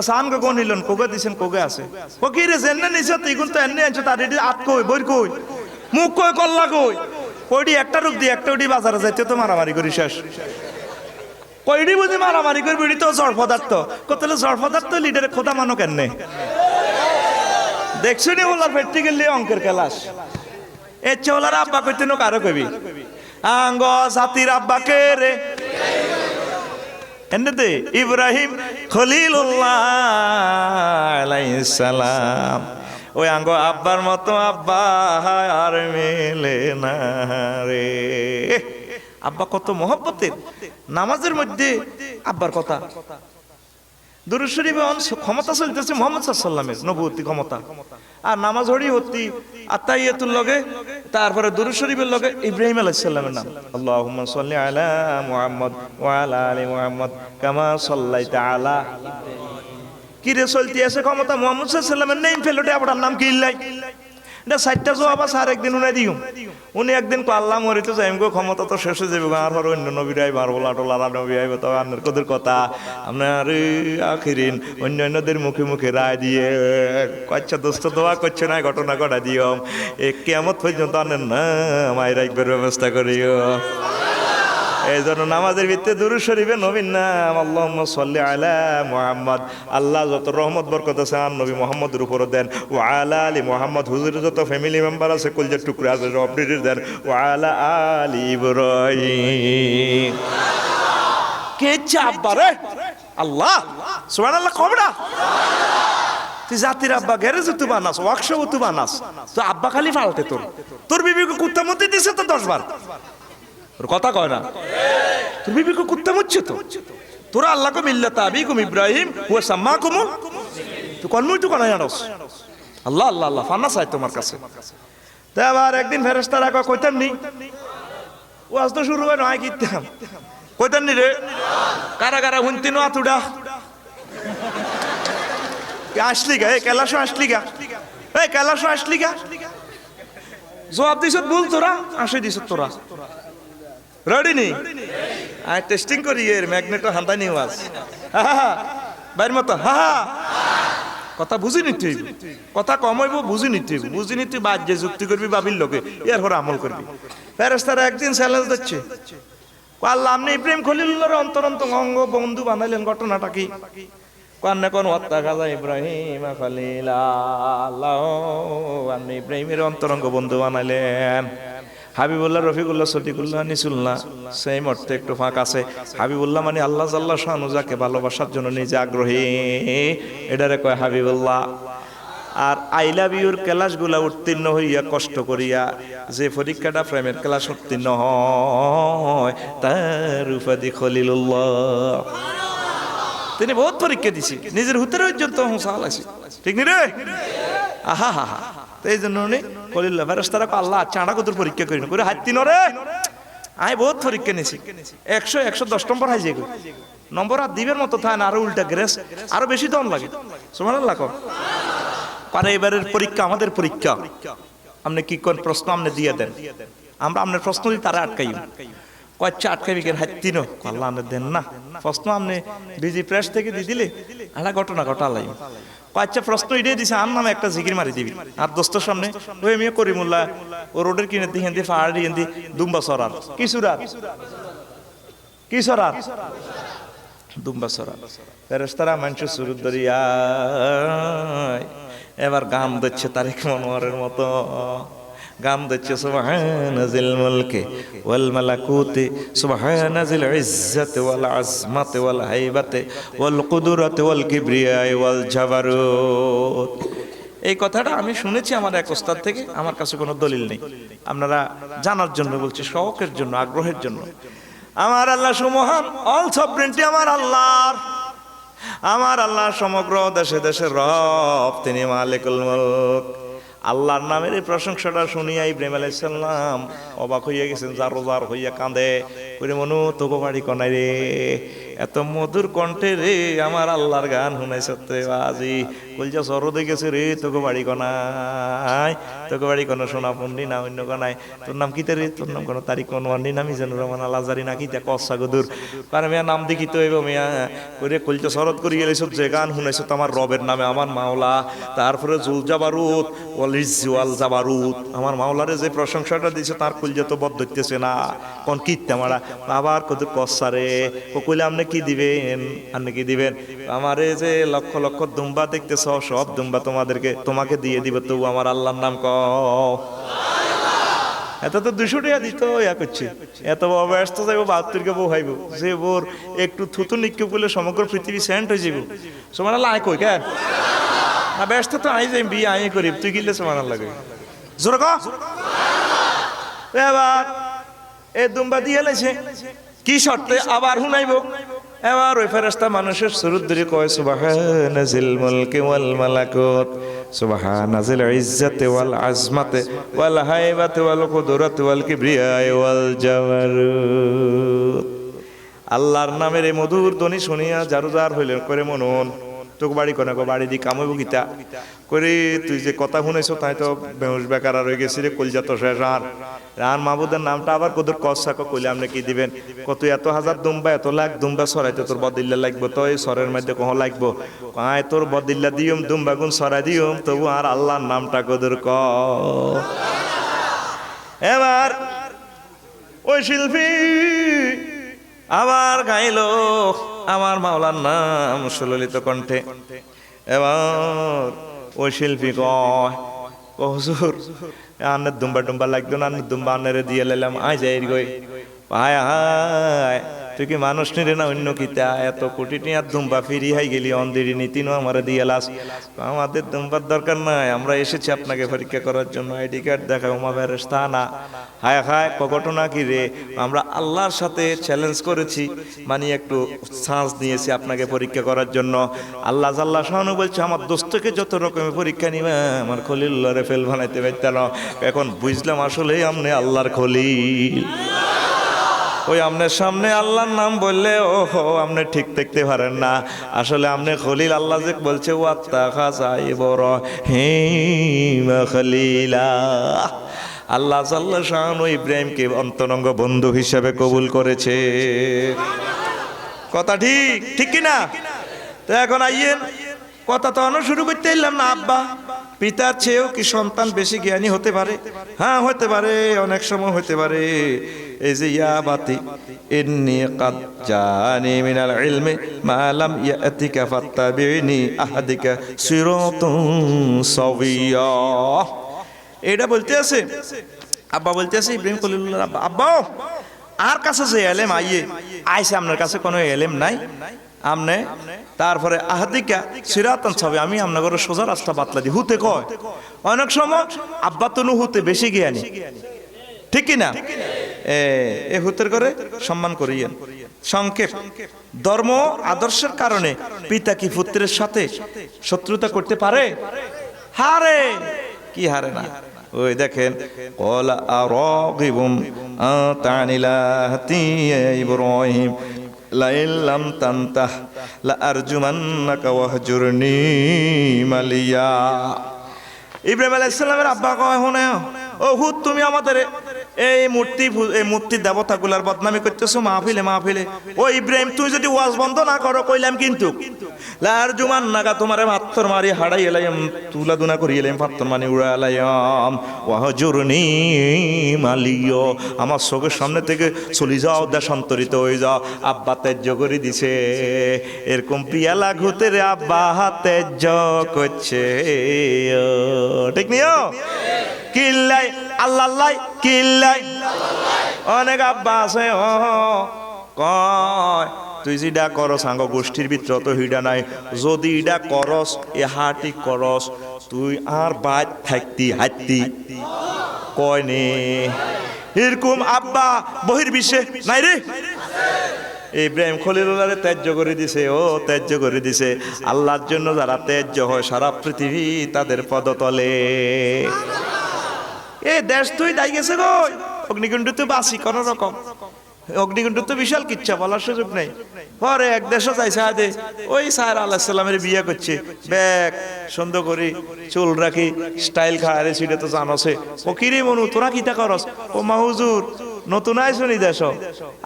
সান কোন নিলেন কোকে দিছেন কোকে আছে ও কি রে জেনে নিছে তুই কোন তো এনে আনছো তার এডি আত কই বই কই মুখ কই কল্লা কই কইডি একটা রূপ দিয়ে একটা উডি বাজারে যাইতে তো মারামারি করি শেষ কইডি বুঝি মারামারি করবি এডি তো জড় পদার্থ কতলে জড় পদার্থ লিডারে খোদা মানো কেন দেখছো নি ওলার ফেটটি গেলে অঙ্কের ক্লাস এ চোলার আব্বা কইতে নো কারো কবি আঙ্গ জাতির আব্বা কে রে এন্ডে ইব্রাহিম খলিলুল্লাহ আলাইহিস সালাম ওই আঙ্গ আব্বার মতো আব্বা আর মেলে না রে আব্বা কত মহব্বতের নামাজের মধ্যে আব্বার কথা দুরূদ শরীফে ক্ষমতা চলতেছে মুহাম্মদ সাল্লাল্লাহু আলাইহি ওয়াসাল্লামের নবুয়তি ক্ষমতা আর নামাজ হড়ি হতি আত্তাহিয়াতুল লগে তারপরে দুরূদ শরীফের লগে ইব্রাহিম আলাইহিস সালামের নাম, আল্লাহুম্মা সাল্লি আলা মুহাম্মদ ওয়া আলা আলি মুহাম্মদ কামা সাল্লাইতা আলা। কি রে চলতি আছে ক্ষমতা মুহাম্মদ সাল্লাল্লাহু আলাইহি ওয়াসাল্লামের নেম ফেলোটে আপনার নাম কি ইল্লাই? এটা 60টা জবাব আছে, আর একদিন উনি দিও। উনি একদিন আল্লাহ মরিতে যাইম গো, ক্ষমতা তো শেষ হয়ে যাবে, আর অন্য নবীরাই বারবলা টোলারা নবী আইব, তবে আপনার কদের কথা আপনার আখিরিন অন্যান্যদের মুখে মুখে রায় দিয়ে কচ্ছা দোস্ত দোয়া করছে না, ঘটনা ঘটা দিও এ কিয়ামত পর্যন্ত আনেন না মায়ের একবার ব্যবস্থা করিও। এই জন্য নামাজের ভিত্তিতে দুরূদ শরীফে নবীর নাম আল্লাহুম্মা সাল্লি আলা মুহাম্মদ। আল্লাহ যত রহমত বরকত আছে আর নবী মুহাম্মদের উপরে দেন। ওয়া আলা আলি মুহাম্মদ, হুজুরের যত ফ্যামিলি মেম্বার আছে কলজার টুকরা আছে সব দেন। ওয়া আলা আলি ইব্রাহিম। কে চাব্বা রে আল্লাহ সুবহানাল্লাহ কবড়া। তুই জাতির আব্বা গ্যারেজে তুই বানাস, ওয়ার্কশপে তুই বানাস, তো আব্বা খালি ফালতে তোর বিবিকে কুত্তা মধ্যে দিছে তো 10 বার। কথা কয় না, তোর বিবিকে কুত্তা মুচ্ছে তো, তোরা আল্লাহকে মিল্লাতা আবিকুম ইব্রাহিম হুয়া সাম্মাকুমুল, তুই কনমুই তুই কোনায় আনস আল্লাহ আল্লাহ আল্লাহ ফানা চাই তোমার কাছে। তো আবার একদিন ফেরেশতারা কয় কইতাম নি, ওয়াজ তো শুরু হয় নয় কিতাম কইতাম নি রে, কারা কারা হুনতি নো আতুডা আসলি গা, এই कैलाश আসলি গা, এই कैलाश আসলি গা, জবাব দিছ বল তোরা আসে দিছ তোরা রেডি নি আই টেস্টিং করি এর ম্যাগনেটো হান্দাই নি ওয়াজ বাইর মতো কথা বুঝি নিতে, কথা কম হইব বুঝি নিতে বাদ যে যুক্তি করবি বাবির লোকে এর হরে আমল করবি। ফেরেশতারা একদিন চ্যালেঞ্জ দিচ্ছে, আল্লাহ আপনি ইব্রাহিম খলিলুল্লাহর অন্তরন্ত অঙ্গ বন্ধু বানাইলেন, ঘটনাটা কি? কান্না কোন হত্যা খাজা ইব্রাহিম খলিলা, আল্লাহ আপনি ইব্রাহিমের অন্তরঙ্গ বন্ধু বানাইলেন। হাবিবুল্লাহ, রফিকুল্লাহ, সদিকুল্লাহ, নিসুল্লাহ সেই মর্তে একটু ফাঁক আছে। হাবিবুল্লাহ মানে আল্লাহ জাল্লা শানু যাকে ভালোবাসার জন্য নিজে আগ্রহী, এটারে কয় হাবিবুল্লাহ। আর আই লাভ ইউর ক্লাসগুলা উত্তীর্ণ হইয়া কষ্ট করিয়া যে পরীক্ষাটা প্রেমের ক্লাস উত্তীর্ণ হয় তার উপাধি খলিলুল্লাহ। তিনি বহুত পরীক্ষা দিছি, নিজের হুতের পর্যন্ত হালাইছি, ঠিক নি রে? আহা হা হা। এই জন্য খলিলুল্লাহ ফেরেশতারা আল্লাহ চাঁড়া কত পরীক্ষা করি না করে হাতি নরে, আমি বহুত পরীক্ষা নিছি, 110 নম্বর হাই যাই নম্বর আর দিবের মতো থাকে না, আরো উল্টা গ্রেস আরো বেশি দম লাগে। সুবহানাল্লাহ কর পারে। এবারের পরীক্ষা আমাদের পরীক্ষা, আপনি কি কোন প্রশ্ন আপনি দিয়ে দেন, আমরা আপনার প্রশ্ন দিই তারা আটকাই কয়েকটা আটকাবি কেন হাতি নো আল্লাহ আপনি দেন না প্রশ্ন, আপনি বিজি প্রেস থেকে দিয়ে দিলে একটা ঘটনা ঘটালাই কয়েকটা প্রশ্ন এটাই দিছে, আর নামে একটা জিকির মারি দিবি আর দোস্তর সামনে ওই মেয়ে করিমুল্লাহ ও রোডের কিনে দিয়ে হেন্দি পাহাড়ি হেন্দি দুম্বা সরার কিশোরার দুম্বা সরার ফেরেশতারা মানুষের সুরুদ দরিয়া এবার গান দিচ্ছে তারিক মনোয়ারের মতো, গান দিচ্ছে সুবহানাজিল মুলকি ওয়াল মালাকুতি সুবহানাজিল ইজ্জাতি ওয়াল আজমাতি ওয়াল হাইবাতি ওয়াল কুদরাতি ওয়াল কিবরিয়াই ওয়াল জাবারুত। এই কথাটা আমি শুনেছি আমার এক ওস্তাদ থেকে, আমার কাছে কোনো দলিল নেই, আপনারা জানার জন্য বলছি, শৌকের জন্য, আগ্রহের জন্য। আমার আল্লাহ সুমহান, অল সভরেন্টি আমার আল্লাহর, আমার আল্লাহ সমগ্র দেশে দেশের রব, তিনি মালিকুল মুলক। আল্লাহর নামের এই প্রশংসাটা শুনিয়া ইব্রাহিম আলাইহিস সালাম অবাক হইয়া গেছেন, জার হইয়া কাঁদে করে মনু তোকে বাড়ি কনাই রে, এত মধুর কণ্ঠে রে আমার আল্লাহর গান শুনাইছে আজি বলছে সরদে গেছে রে, তোকে বাড়ি কনাই, তোকে বাড়ি কোনো সোনা পন্ডি না অন্য কনাই, তোর নাম কিতে রে, তোর নাম কোনো তারিখ কোনওয়ান্ডি না মিজানুর রহমান আলাজারি নাকি তা কসা গদুর কারণ মেয়া নাম দেখি তো এব মেয়া করে কলছে শরৎ করি গেলেছ যে গান শুনাইছ আমার রবের নামে আমার মাওলা, তারপরে জুল জাবারুত ওয়াল ইজ্জুয়াল জাবারুত, আমার মাওলারে যে প্রশংসাটা দিয়েছে তার কলজে তো বদ ধরতেছে না, কোন কিতে মারা আবার কত কসারে ও কইলে আপনি কি দিবেন, আপনি কি দিবেন, আমারে যে লক্ষ লক্ষ দুম্বা দেখতেছ সব দুম্বা তোমাকে দিয়ে দিবে, তবু আমার আল্লাহর নাম কও। এত তো 200 টাকা দিত ইয়া করছে, এত ব্যস্ত যাইব 72কে বউ হাইব, যে বোর একটু থুতু নিক্ষেপ করলে সমগ্র পৃথিবী সেন্ট হয়ে যাব। সুবহানাল্লাহ আয় কই কেন না ব্যস্ত তো আই যাই বিয়ে আই করি, তুই গিলে সুবহানাল্লাহ কই জোরে কও। এবার এ দুম্বা দিয়ে লাইছে কি শর্তে আবার শুনাইব, এবার ওই ফেরেশতা মানুষের সুরত ধরে কয় সুবহানাজিল মুলকি ওয়াল মালাকুত সুবহানাজিল ইজ্জাতি ওয়াল আজমাতি ওয়াল হাইবাতি ওয়াল কুদরাতি ওয়াল কিবরিয়াই ওয়াল জাবারুত। আল্লাহর নামের এই মধুর ধ্বনি শুনিয়া জারুজার হইলেন করে মনন তোকে বাড়ি কোনা বাড়ি দি কামইব গীতা করে তুই যে কথা শুনেছ তাই তো বেহুশ বেকার হয়ে গেছি রে কলজা তো শেষ আর মাহবুদের নামটা আবার কদর কসাক কইলে আপনি কি দিবেন কত এত হাজার দুম্বা এত লাখ দুম্বা সরাইতে তোর বদিল্লা লাগবো তো এই সরের মধ্যে কহ লাগবো কায় তোর বদিল্লা দিয়ম দুম্বা গুণ সরাই দিয়ম তবু আর আল্লাহর নামটা কদর ক। এবার ওই শিল্পী আবার গাইল আমার মাওলার নাম সুললিত কণ্ঠে। এবার ওই শিল্পী কয় হুজুর আন্নের দুম্বা টুম্বা লাগতো না, আন্নের দুম্বা আন্নারে দিয়ে লাইলাম আই যাই গই হায় হায় তুই কি মানুষ নিরে না অন্য কিতা এত কোটি টিয়ার দুম্বা ফিরি হাই গেলি অন্দিরি নীতিনও আমার দিয়ে লাস। আমাদের দুম্বার দরকার নাই, আমরা এসেছি আপনাকে পরীক্ষা করার জন্য, আইডি কার্ড দেখা উমা ফেরেশতা না। হায় হায় ঘটনা কি রে, আমরা আল্লাহর সাথে চ্যালেঞ্জ করেছি, মানে একটু চান্স নিয়েছি আপনাকে পরীক্ষা করার জন্য। আল্লাহ জাল্লা শাহানু বলছে আমার দোস্তকে যত রকমের পরীক্ষা নিবা আমার খলিলুল্লাহরে ফেল বানাইতে পারতাম না। এখন বুঝলাম আসলেই আপনি আল্লাহর খলিল। ওই আপনার সামনে আল্লাহর নাম বললে ওহো আপনি ঠিক দেখতে পারেন না, আসলে আপনি খলিল। আল্লাহ যে বলছে ওয়াত্তাখাযা ইব্রাহিম খলিলা, আল্লাহ জাল্লা শাআনু ইব্রাহিমকে অন্তরঙ্গ বন্ধু হিসেবে কবুল করেছে। কথা ঠিক ঠিক কিনা? তো এখন আইয়েন কথা তো শুরু করতে এলাম না। আব্বা পিতার চেয়েও কি সন্তান বেশি জ্ঞানী হতে পারে? হ্যাঁ হতে পারে, অনেক সময় হতে পারে। এই যে ইয়া বাতি ইন্নী কাদ জানি মিনাল ইলমি মা লাম ইয়াতিকা ফাত্তাবিনি আহাদিকা সিরাতান সাবিয়্যা, এটা বলতে আছে আব্বা, বলতে আছে ইব্রাহিম খলিলুল্লাহ আব্বা। আব্বা আর কাছে যে এলেম আইছে আপনার কাছে কোনো এলেম নাই, আমনে তারপরে আহাদিকা সিরাতান সাবিয়্যা, আমি আপনার সোজা রাস্তা বাতলা দি হুতে কয়। অনেক সময় আব্বা তনু হুতে বেশি জ্ঞানী, ঠিক কিনা? এ হুতের করে সম্মান করিয়েন। সংক্ষেপ, ধর্ম আদর্শের কারণে পিতা কি পুত্রের সাথে শত্রুতা করতে পারে? হারে কি হারে না? ওই দেখেন ক্বালা আরাগিবুম আতানিলাহি ইব্রাহিম লাইন লাম তানতাহ লা আরজুমান্নাকা ওয়াহজুরনি মালিয়া। ইব্রাহিম আলাইহিস সালামের আব্বা কয় শুনে ও হুত তুমি আমাদের এই মূর্তির দেবতাগুলার বদনামি করতেছো মাহফিলে মাহফিলে। ও ইব্রাহিম তুই যদি ওয়াজ বন্ধ না করো কইলাম কিন্তু লার জুমান নাগা তোমারে পাথর মারি হাড়াই এলাইম, তুলা দুনা করি এলাইম, পাথর মানি উড়া এলাইম, ওয়াহজুরনি মালিয়া, আমার চোখের সামনে থেকে চলে যাও, দেশান্তরিত হয়ে যাও। আব্বা তেজ্য করে দিছে, এরকম প্রিয়া লাগুতে রে আব্বা তেজ্য করছে, ঠিক নিও কিল্লাই আল্লাহ কিল্লাই। অনেক আব্বা আছে কয় তুই যেটা করস আঙ্গ গোষ্ঠীর ভিতর তো হিডা নাই, যদি ইডা করস এ হাটি করস তুই আর বাদ থাকতি হাতি কয় নে। এরকম আব্বা বহির্বিশ্বে নাই রে। ইব্রাহিম খলিলুল্লাহরে ত্যায্য করে দিছে, ও ত্যায্য করে দিছে। আল্লাহর জন্য যারা ত্যায্য হয় সারা পৃথিবী তাদের পদতলে। এ দেশ তুই দাই গেছে গো, অগ্নিকুণ্ড তো বাসি কোন রকম, অগ্নিকুণ্ড তো বিশাল কিচ্ছা বলার সুযোগ নেই। পরে এক দেশও যাইছে আদে ওই সাহের আল্লাহ সাল্লামের বিয়ে করছে, ব্যাগ সুন্দর করি চুল রাখি স্টাইল খাওয়ারে সেটা তো জানছে। ও কিরে মনু তোরা কিতা করস? ও মা হুজুর নতুন আইসনি দেশ,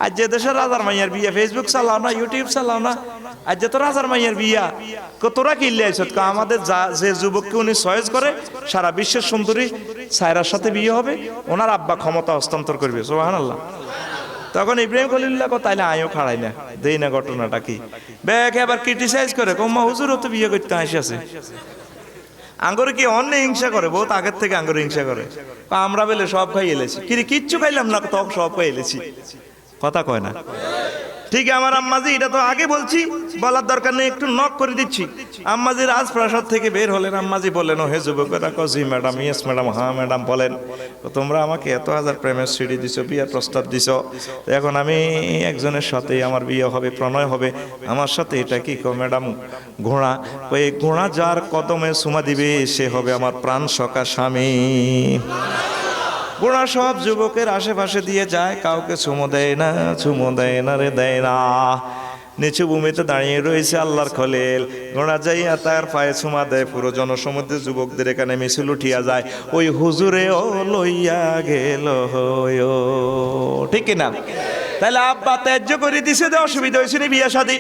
আজ যে দেশের রাজার মাইয়ার বিয়া, ফেসবুক চালাও না, ইউটিউব চালাও না, আজ যে তো রাজার মাইয়ার বিয়া, তোরা কিনলে আইস? আমাদের যে যুবককে উনি চয়েস করে সারা বিশ্বের সুন্দরী সায়রার সাথে বিয়ে হবে, ওনার আব্বা ক্ষমতা হস্তান্তর করবে। সুবহানাল্লাহ। তখন ইব্রাহিম খলিলুল্লাহ তাইলে আয়ও খাড়াই না, দেই না ঘটনাটা কি। ব্যাগ এবার ক্রিটিসাইজ করে কম্মা হুজুরও তো বিয়ে করতে আসে, আঙ্গরে কি অন্য হিংসা করে, বহুত আগের থেকে আঙ্গরে হিংসা করে। আমরা বেলে সব খাই এলেছি, কিরে কিচ্ছু খাইলাম না, তখন সব খাই এলেছি, কথা কয় না। ঠিক আমার আম্মাজি, এটা তো আগে বলছি, বলার দরকার নেই, একটু নক করে দিচ্ছি। আম্মাজি রাজপ্রাসাদ থেকে বের হলেন। আম্মাজি বললেন, ও হে যুবকেরা, জি ম্যাডাম, ইয়েস ম্যাডাম, হ্যাঁ ম্যাডাম বলেন। তোমরা আমাকে এত হাজার প্রেমের সিঁড়ি দিছো, বিয়ের প্রস্তাব দিছো, এখন আমি একজনের সাথে আমার বিয়ে হবে, প্রণয় হবে, আমার সাথে এটা কি কো ম্যাডাম? ঘোড়া। ওই ঘোড়া যার কদমে সুমা দিবে সে হবে আমার প্রাণ সখা স্বামী। ঘোড়া সব যুবকের আশেপাশে দিয়ে যায়, কাউকে চুমো দেয় না, চুমো দেয় না রে, দেয় না। নিচু ভূমিতে দাঁড়িয়ে রয়েছে আল্লাহর খলিল। ঘোড়া যাইয়া তার পায়ে চুমা দেয়, পুরো জনসমুদ্রে যুবকদের এখানে মিছিল উঠিয়া যায়, ওই হুজুরে ও লইয়া গেল। ঠিক কিনা? তাহলে আব্বা ত্যায্য করে দিছে, অসুবিধা হয়েছে না বিয়ে শাদী?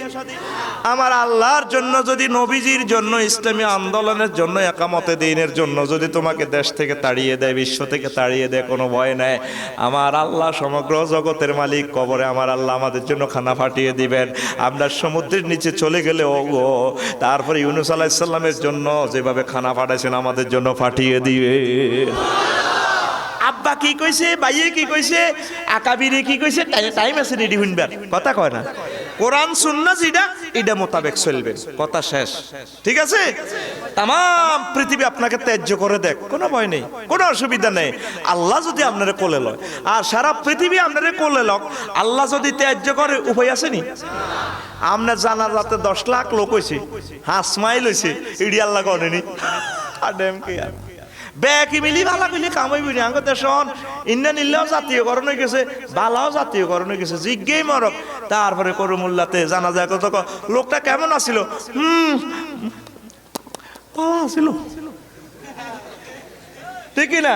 আমার আল্লাহর জন্য, যদি নবীজির জন্য, ইসলামী আন্দোলনের জন্য, একামতে দ্বীনের জন্য যদি তোমাকে দেশ থেকে তাড়িয়ে দেয়, বিশ্ব থেকে তাড়িয়ে দেয়, কোনো ভয় নাই। আমার আল্লাহ সমগ্র জগতের মালিক, কবরে আমার আল্লাহ আমাদের জন্য খানা ফাটিয়ে দিবেন। আমরা সমুদ্রের নিচে চলে গেলে ও তারপরে ইউনূস আলাইহিস সালামের জন্য যেভাবে খানা ফাটাইছেন আমাদের জন্য ফাটিয়ে দিবে। আব্বা কি কইছে, ভাইয়ে কি কইছে, আকাবিরে কি কইছে, টাইম আছে রেডি হইবার, কথা কয় না। কোরআন সুন্নাহ যেটা, এটা মোতাবেক চলবে, কথা শেষ। ঠিক আছে? তাম পৃথিবী আপনাকে ত্যায্য করে দেখ, কোনো ভয় নেই, কোনো অসুবিধা নেই। আল্লাহ যদি আপনারে কোলে লয়, আর সারা পৃথিবী আপনারে কোলে লক, আল্লাহ যদি ত্যায্য করে, উপায় আছে নি? আপনার জানার রাতে 10 লাখ লোক হয়েছে, হাসমাইল হয়েছে, ইডি আল্লাহ করেনি। ব্যাকি মিলি ভালা কইলে কামাইবি না। আঙ্গ দেশন ইন্না নিল্লাও জাতীয়করণ হয়ে গেছে, বালাও জাতীয়করণ হয়ে গেছে, জিজ্ঞেই মরক। তারপরে করুমুল্লাতে জানা যায় কত, লোকটা কেমন আছিল? ভালো আছিল, ঠিক না?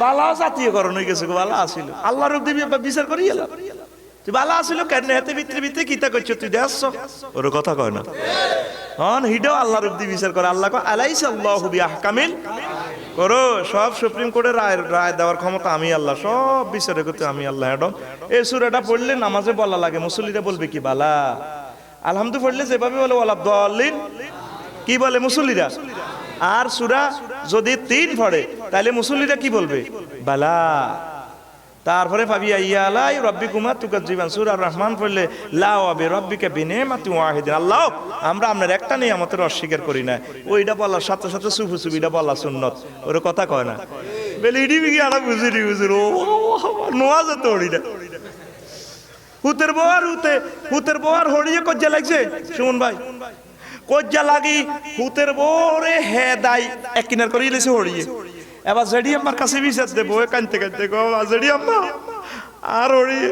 বালাও জাতীয়করণ হয়ে গেছে, ভালো আছিল। আল্লাহর রূপ দিবি বিচার করি এলাম, তুই ভালো আছিল কেন? হাতে ভিতরে ভিতরে কিতা করছো তুই, দেখছ ওর কথা কয় না। হিডাও আল্লাহর রূপ দিয়ে বিচার করে। আল্লাহ কয়, আলাইসা আল্লাহু বিআহকামিল করো, সব সুপ্রিম কোর্টের রায় দেওয়ার ক্ষমতা আমি আল্লাহ, সব বিচারে করতে আমি আল্লাহ। এডম এই সূরাটা পড়লে নামাজে বলা লাগে, মুসল্লিরা বলবে কি? বালা। আলহামদু পড়লে যেভাবে বলে ওয়ালা দাল্লিন, কি বলে মুসল্লিরা? আর সূরা যদি 3 পড়ে তাহলে মুসল্লিরা কি বলবে? বালা। তারপরে পাবি আইয়ালাই রাব্বিকুমা তুকাজ্জিবান। সূরা রহমান পড়লে লা ওয়া বিরাব্বিকা বিনিমাতি ওয়াহিদিন, আল্লাহ আমরা আপনার একটা নিয়ামতের অস্বীকার করি না। ওইটা বলার সাথে সাথে সুফুসুবিটা বলা সুন্নত, ওর কথা কয় না। বলে ইডি বিগি আলা বুঝিরি বুঝির ও নোয়া যেত ওড়িটা। হুতের বউ আর হড়িয়ে কজ্জা লাগছে, সুমন ভাই কজ্জা লাগি হুতের বউরে হে দাই এক কিনার করে ইলেছে হড়িয়ে। এবার জেডি আমার কাছে বিচার দেবো, কানতে কানতে গো জেডি আম্মা আর হড়িয়ে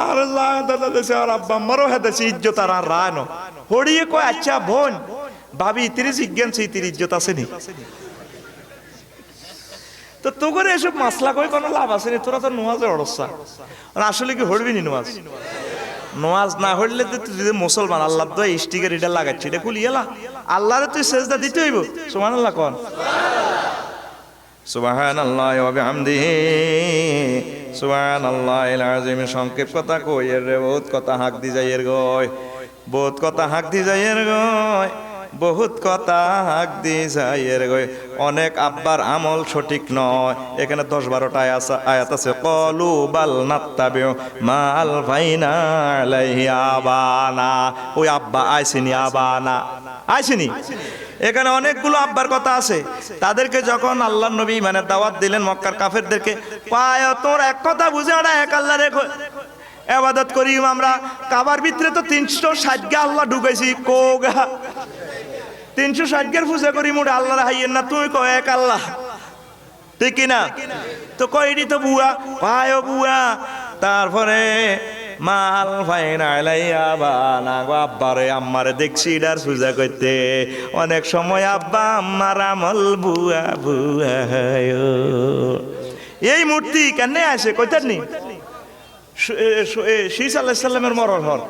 আর দাদা দেশে আর আব্বা আমারও হেদেছে ইজ্জত আর রানো হড়িয়ে কয়, আচ্ছা বোন ভাবি ইতির জিজ্ঞান সে ইতির ইজ্জত আছে নি? তো তো করে এসব মাসলা কই কোনো লাভ আছে নি? তোরা তো নোয়াজের অবস্থা, আসলে কি হড়বি নি নোয়াজ? নোয়াজ না হইলে তুই মুসলমান, আল্লাহ তো স্টিকার এটা লাগাচ্ছি, এটা খুলি এলা আল্লাহরে তুই সেজদা দিতে হইব। সুবহানাল্লাহ কোন, সুবহানাল্লাহি ওয়া বিহামদিহি সুবহানাল্লাহিল আযীম। সংক্ষেপ কথা কই এর রে, বহুত কথা হাক দি যাই এর গয়, বহুত কথা হাক দি যাই এর গয়, বহুত কথা হাক দি যাই এর গয়। অনেক আব্বার আমল সঠিক নয়। এখানে 10-12টা আয়াত আছে, ক্বালু বাল নাত্তাবিউ মা আলফাইনা আলাইহি আবানা। ওই আব্বা আইসিনি, আবানা আইসিনি। এখানে অনেকগুলো আব্বার কথা আছে। তাদেরকে যখন আল্লাহর নবী মানে দাওয়াত দিলেন মক্কার কাফেরদেরকে, পায় তোর এক কথা বুঝে না, এক আল্লাহর ইবাদত করি আমরা। কাবার ভিতরে তো 360 গা আল্লাহ ঢুকাইছি, কোগা 360 গের পূজা করি মোড়ে আল্লাহর হাইয়ের না, তুই কয় এক আল্লাহ, ঠিক কিনা? তো কয়ডি তো বুয়া, পায় বুয়া। তারপরে মাল ফাইনা আলাইয়া বানা গো, আব্বারে আম্মারে দেখছি এটার পূজা করতে। অনেক সময় আব্বা আম্মার আমল বুয়া বুয়া। এই মূর্তি কেন আসে কইতার নি? শীষ আলাইহিস সালামের মরণ হর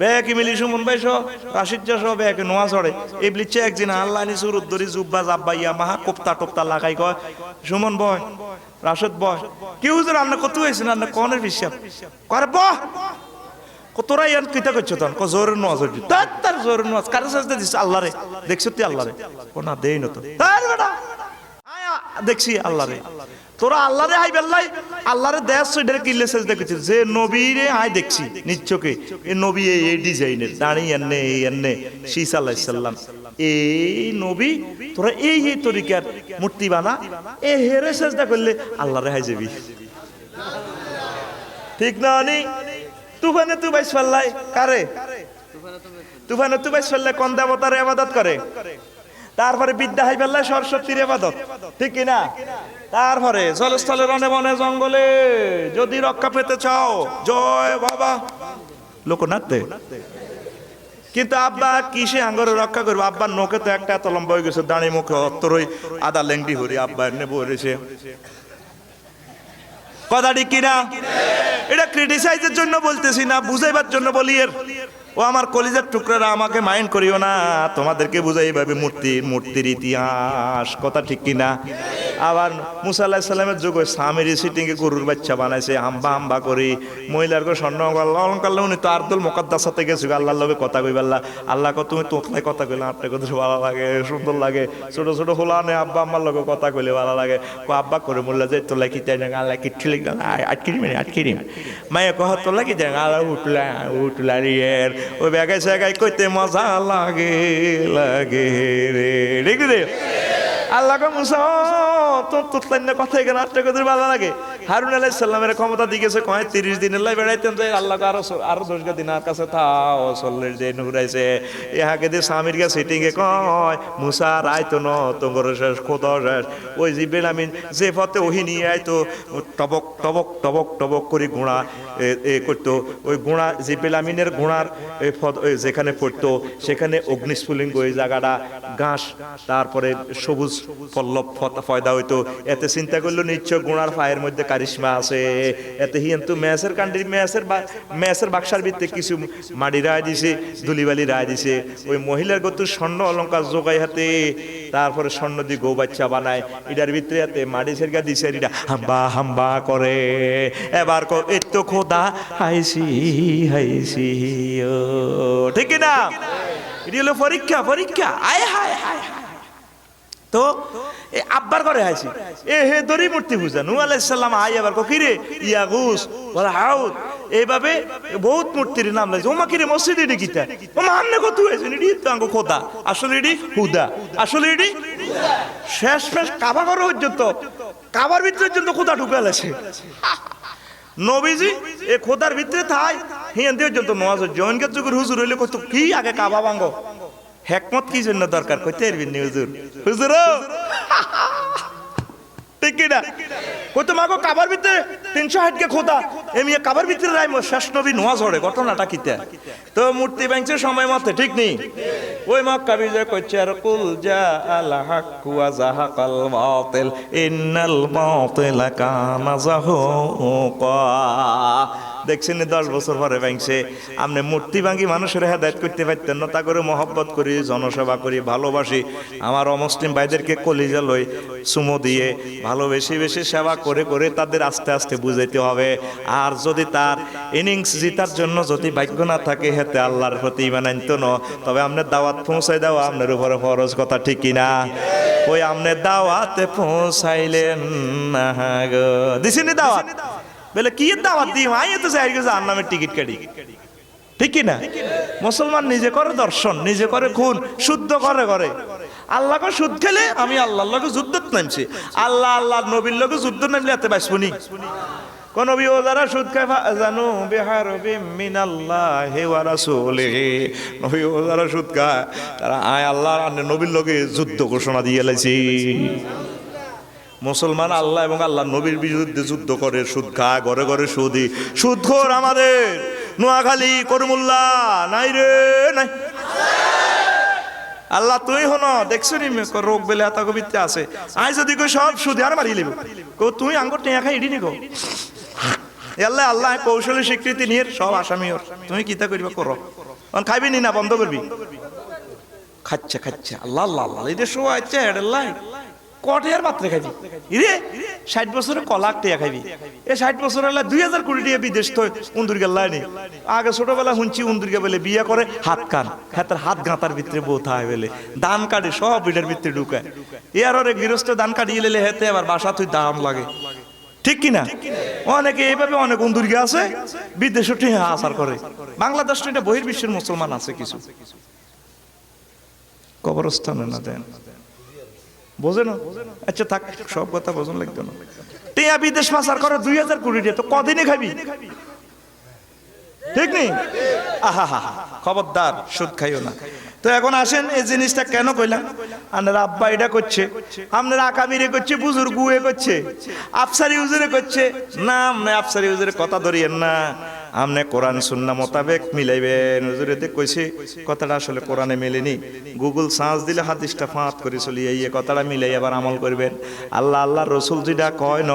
বেকি মিলি সুমন ভাই সহ রাশিদ সহ বেকে নোয়া চড়ে এই ব্লিচে একদিন আল্লাহ নি সুরত ধরি জুব্বা জাব্বা ইয়া মাহা কোপ্তা টোপ্তা লাগাই কয়, সুমন বয়, রাশিদ বয়, কেউ যে রান্না কত হয়েছে রান্না কনের বিশ্বাস করে বহ তোরা ইয়ান কিতা করছো তখন জোরের নোয়াজ হচ্ছে তার জোরের নোয়াজ কারে সাজতে দিচ্ছে আল্লাহরে, দেখছো তুই আল্লাহরে? ও না দেই না তো দেখছি আল্লাহরে, তোরা আল্লাহরে হাই বেল্লাই আল্লাহরে দেশ এটারে কিল্লে শেষ দেখেছিস যে নবীরে হাই দেখছি নিচ্ছকে এ নবী এই ডিজাইনের দাঁড়িয়ে এনে এনে শীষ আলাইহিস সালাম এই নবী তোরা এই তরিকার মূর্তি বানা এ হেরে সেজদা করলে আল্লাহরে হাই যাবি। ঠিক না নি? তুফানে তু বাইস ফাল্লাই কারে? তুফানে তু বাইস ফাল্লাই কোন দেবতার ইবাদত করে? তারপরে বিদ্যা হাই ফেললাই সরস্বতীর ইবাদত, ঠিক কি না? তারপরে জলস্থলের রনে বনে জঙ্গলে যদি রক্ষা পেতে চাও জয় বাবা লোকনাথে। কিন্তু আব্বা কিসে আঙ্গরে রক্ষা করবো? আব্বার নোকে তো একটা এত লম্বা হয়ে গেছে, দাঁড়ি মুখে অত্তরই আদা লেংডি হরি আব্বা এনে বলেছে কথাটি কিনা? এটা ক্রিটিসাইজের জন্য বলতেছি না, বুঝাইবার জন্য বলি। এর ও আমার কলিজার টুকরারা আমাকে মাইন্ড করিও না, তোমাদেরকে বুঝাই এইভাবে মূর্তির ইতিহাস, কথা ঠিক কিনা? আবার মুসা আলাইহিস সালামের যুগে স্বামীর সিটিং এ গরুর বাচ্চা বানাইছে হাম্বা হাম্বা করে, মহিলার স্বর্ণ অলঙ্কার উনি তো আরদুল মুকাদ্দাসাতে গেছে আল্লাহর লগে কথা কইবাল্লা। আল্লাহ কো তুমি তোতলাই কথা কইলা আপনার কথা ভালো লাগে, সুন্দর লাগে, ছোট ছোট হোলানে আব্বা আম্মার লগে কথা কইলে ভালো লাগে। কো আব্বা করে মোল্লা যে তোলা কি তাই না আল্লাহ কি ঠিক না আটকিরি মায়ে কহ তোলা কি তাই আল্লাহ উঠলা রিয়ের ওই বেগাই সেগাই কইতে মজা লাগে লাগে রে দেখি রে। আল্লাহ কো মুসা তোর তোতলাই না কথা এখানে আটটা কথা ভালো লাগে। হারুন আলাইহিস সালামের ক্ষমতা দিয়েছে কয় 30 দিনের লাই বেড়াইতেন যে আল্লাহ আরো 10 দিন আর কাছে থাও 40 দিন ঘুরাইছে। ইহাকে দিয়ে স্বামীর গে সিটিং এ কয় মুসা রাইতো ন তোর শেষ খোদা শেষ। ওই জিব্রাইল আমিন যে পথে ওহি নিয়ে আইতো টবক টবক টবক টবক করে গুণা এ করতো, ওই গুণা জিব্রাইল আমিনের গুণার যেখানে পড়তো সেখানে অগ্নিস্ফুলিঙ্গ ওই জায়গাটা ঘাস তারপরে সবুজ পল্লব ফয়দা হইতো। এতে চিন্তা করলো নিশ্চয় গুণার ফায়ের মধ্যে কারিশমা আছে। এতে হিন্তু ম্যাচের কান্ডি ম্যাচের বাক্সার ভিত্তিতে কিছু মাটি রায় দিছে, ধুলিবালি রায় দিছে। ওই মহিলার গত স্বর্ণ অলঙ্কার জোগাই হাতে, তারপরে স্বর্ণ দিয়ে গৌ বাচ্চা বানায়, এটার ভিতরে হাতে মাটি সেরগা দিছে, এটা হাম্বা হাম্বা করে। এবার এত খোদা হাইসি হাইসি ও ঠিক না? এটি হলো পরীক্ষা পরীক্ষা। আয় হায় হায় তো আব্বার ঘরে আইছি এ হে দরি মূর্তি পূজা। নূহ আলাইহিস সালাম আই আবার কিরে ইয়াগুস ওয়াল হাউদ এইভাবে বহুত মূর্তির নাম লাইছে। ওমা কিরে মসজিদ এডি কিতা ওমা আমনে কত হইছে এডি তো আঙ্গো খোদা, আসলে এডি হুদা, আসলে এডি শেষ কাবা ঘর পর্যন্ত কাবার ভিতর পর্যন্ত খোদা ঢুকে লাইছে। নবীজি এ খোদার ভিতরে থাই হিয়ান দিয়ে পর্যন্ত নওয়াজ জয়নকে যুগের হুজুর হইলে কত কি আগে কাবা ভাঙ্গো হেকমত কি জন্য দরকার কইতে পারবেন নি হুজুর? হুজুর ঠিক কি না? কত মাগো কাবার ভিতরে 360 কে খোদা এমিয়ে কাবার ভিতরে রাই শেষ নবী নওয়াজ পড়ে, ঘটনাটা কিতা? তো মূর্তি ভাঙছে সময় মতে, ঠিক নেই? ওই মক্কা বিজয় কইছে আর কুল জা আল হক ওয়া যাহাকাল বাতিল ইন্নাল বাতিলা কানা যাহুকা। দেখছেন 10 বছর পরে ভাঙছে। আপনি মূর্তি ভাঙি মানুষের হেদায়েত করতে পারতেন না, তা করে মহব্বত করি, জনসেবা করি, ভালোবাসি। আমার অমুসলিম ভাইদেরকে কলিজা লই চুমো দিয়ে ভালো বেশি বেশি সেবা করে করে তাদের আস্তে আস্তে বুঝাইতে হবে। আর যদি তার ইনিংস জিতার জন্য যদি ভাগ্য না থাকে হেতে আল্লাহর প্রতি ঈমান আনতো না, তবে আপনার দাওয়াত পৌঁছাই দেওয়া আপনার উপরে ফরজ, কথা ঠিক কিনা? ওই আপনার দাওয়াতে পৌঁছাইলেন না গো, দিছেন দাওয়াত বলে কি দাওয়াত দিই আইয়ে তো যাই গেছে আর নামের টিকিট কাটি, ঠিক কি না? মুসলমান নিজে করে দর্শন, নিজে করে খুন, শুদ্ধ করে করে। আল্লাহকে সুদ খেলে আমি আল্লাহর লগে যুদ্ধত নামছি, আল্লাহ আল্লাহর নবীর লগে যুদ্ধ নামলে এতে বাঁচবনি। কোন নবী ও যারা সুদ খায় জানু বিহারবি মিনাল্লাহি ওয়া রাসূলিহি, নবী ও যারা সুদ খায় তারা আয় আল্লাহর আর নবীর লগে যুদ্ধ ঘোষণা দিয়ে লাইছি। মুসলমান আল্লাহ এবং আল্লাহ নবীর বিরুদ্ধে যুদ্ধ করে, সুদ খায়, ঘরে ঘরে সুদি। সুদখোর আমাদের নোয়াখালী করমুল্লাহ নাই রে নাই। আল্লাহ তুই হন দেখছো নি রোগ বেলে এত কবিতে আছে আই যদি কই সব সুদি আর মারি লিব কো তুই আঙ্গুর টেয়া খাই ইডি নিকো আল্লাহ আল্লাহ কৌশলী স্বীকৃতি নিয়ে সব আসামি ওর। তুমি কিতা করিবা করো, খাইবি নি না বন্ধ করবি? খাচ্ছে খাচ্ছে আল্লাহ আল্লাহ আল্লাহ এদের শো আচ্ছা হেডের লাই কটের পাত্রে খাবি রে 60 বছরে কলাক টিয়া খাবি এ 60 বছর হলে 2000 কোটি টাকা বিদেশ তো উন্দুর গেল্লাই নেই আগে ছোটবেলা শুনছি উন্দুরকে বলে বিয়ে করে হাত কান হাতের হাত গাঁতার ভিতরে বোথা হয় বলে ধান কাটে সব বিটের ভিতরে ঢুকায় এর ওরে গৃহস্থ ধান কাটিয়ে লেলে হেতে আবার বাসা তুই দাম লাগে ঠিক কিনা অনেকে এইভাবে অনেক উন্দুরগে আছে বিদেশে ঠিক আসার করে বাংলাদেশ এটা বহির্বিশ্বের মুসলমান আছে কিছু কবরস্থানে না দেন বোঝে না আচ্ছা থাক সব কথা বোঝন লাগতো না টিয়া বিদেশ পাচার করে 2000 কোটি টাকা তো কদিনে খাবি ঠিক নেই আহা হা খবরদার সুদ খাইও না তো এখন আসেন এই জিনিসটা কেন কইলাম আপনার আব্বা এটা করছে আপনার আকাবিরে করছে বুজুর্গ এ করছে আফসারি হুজুরে করছে না আপনি আফসারি হুজুরের কথা ধরিয়েন না আপনি কোরআন সুন্নাহ মোতাবেক মিলাইবেন হুজুরে কইছে কথাটা আসলে কোরআনে মেলেনি গুগল সার্চ দিলে হাদিসটা ফাঁত করে চলি এই কথাটা মিলাই আবার আমল করবেন আল্লাহ আল্লাহ রসুল যেটা কয় ন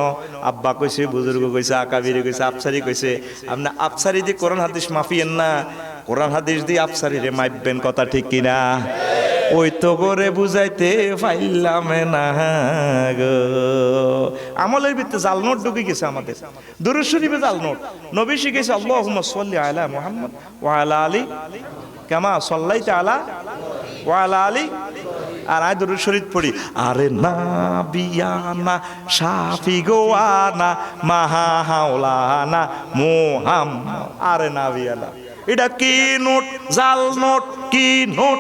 আব্বা কইছে বুজুর্গ কইছে আকাবিরে কইছে আফসারি কইছে আপনি আফসারি দিয়ে কোরআন হাদিস মাফিয়েন না কোরআন হাদিস দিয়ে আফসারি রে মাইবেন কথা ঠিক কিনা ওই তো করে বুঝাইতে পাইলাম না গো আমলের ভিতরে জাল নোট ঢুকে গেছে আমাদের দুরূদ শরীফে জাল নোট নবী শিখেছে আল্লাহুম্মা সাল্লি আলা মুহাম্মদ ওয়া আলা আলি কামা সাল্লাইতা আলা ওয়া আলা আলি আর আয় দুরূদ শরীফ পড়ি আরে নাবিয়ানা শাফি গোয়ানা মাহাওলানা মুহাম্মদ আরে নাবিয়ানা এটা কি নোট জাল নোট কি নোট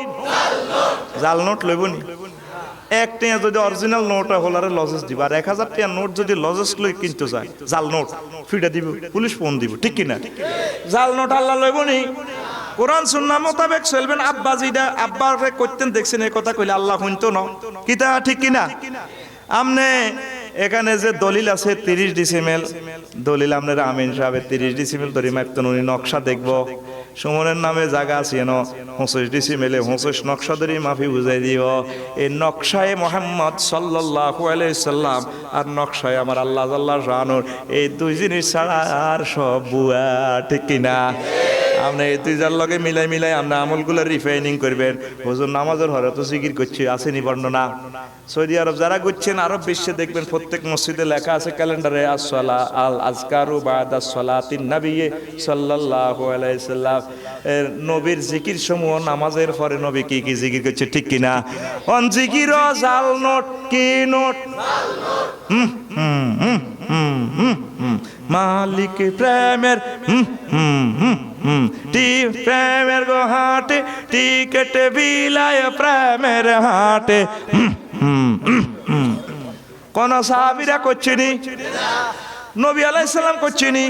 জাল নোট লইবনি এক টিয়া যদি অরিজিনাল নোট হলারে লজেস দিব আর 1000 টাকা নোট যদি লজেস লই কিনতে যায় জাল নোট ফিটা দিব পুলিশ ফোন দিব ঠিক কি না জাল নোট আল্লাহ লইবনি কোরআন সুন্নাহ মোতাবেক চলবেন আব্বা জিদা আব্বারে কইতেন দেখছেন এই কথা কইলে আল্লাহ শুনতো না কিতা ঠিক কি না আমনে এখানে যে দলিল আছে 30 ডিসিমেল দলিল আপনার আমিন সাহেবের 30 ডিসিমেল ধরে মাপতেন উনি নকশা দেখবো সুমনের নামে জায়গা আছে ন 25 ডিসিমেলে 25 নকশা ধরে মাফি বুঝাই দিব এই নকশায় মোহাম্মদ সাল্লাল্লাহু আলাইহি সাল্লাম আর নকশায় আমার আল্লাহ আল্লাহ জানুর এই দুই জিনিস ছাড়া আর সব বুয়া ঠিক কিনা আপনি এই দুইটার লগে মিলাই মিলাই আমরা আমলগুলো রিফাইনিং করবেন হুজুর নামাজের হরে তো জিকির করছে আসেনি বর্ণনা সৌদি আরব যারা করছেন আরব বিশ্বে দেখবেন প্রত্যেক মসজিদে লেখা আছে ক্যালেন্ডারে আসসালা আল আজকারু বাদাস সালাতিন নবী সাল্লাল্লাহু আলাইহি সাল্লাম এর নবীর জিকির সমূহ নামাজের পরে নবী কি কি জিকির করছে ঠিক কিনা অন জিকির জাল নোট কি নোট মালিক প্রেমের টি প্রেমের গো হাটে টিকেট বিলায় প্রেমের হাটে কোন সাহাবীরা করছেনি নবী আলাইহিস সালাম করছেনি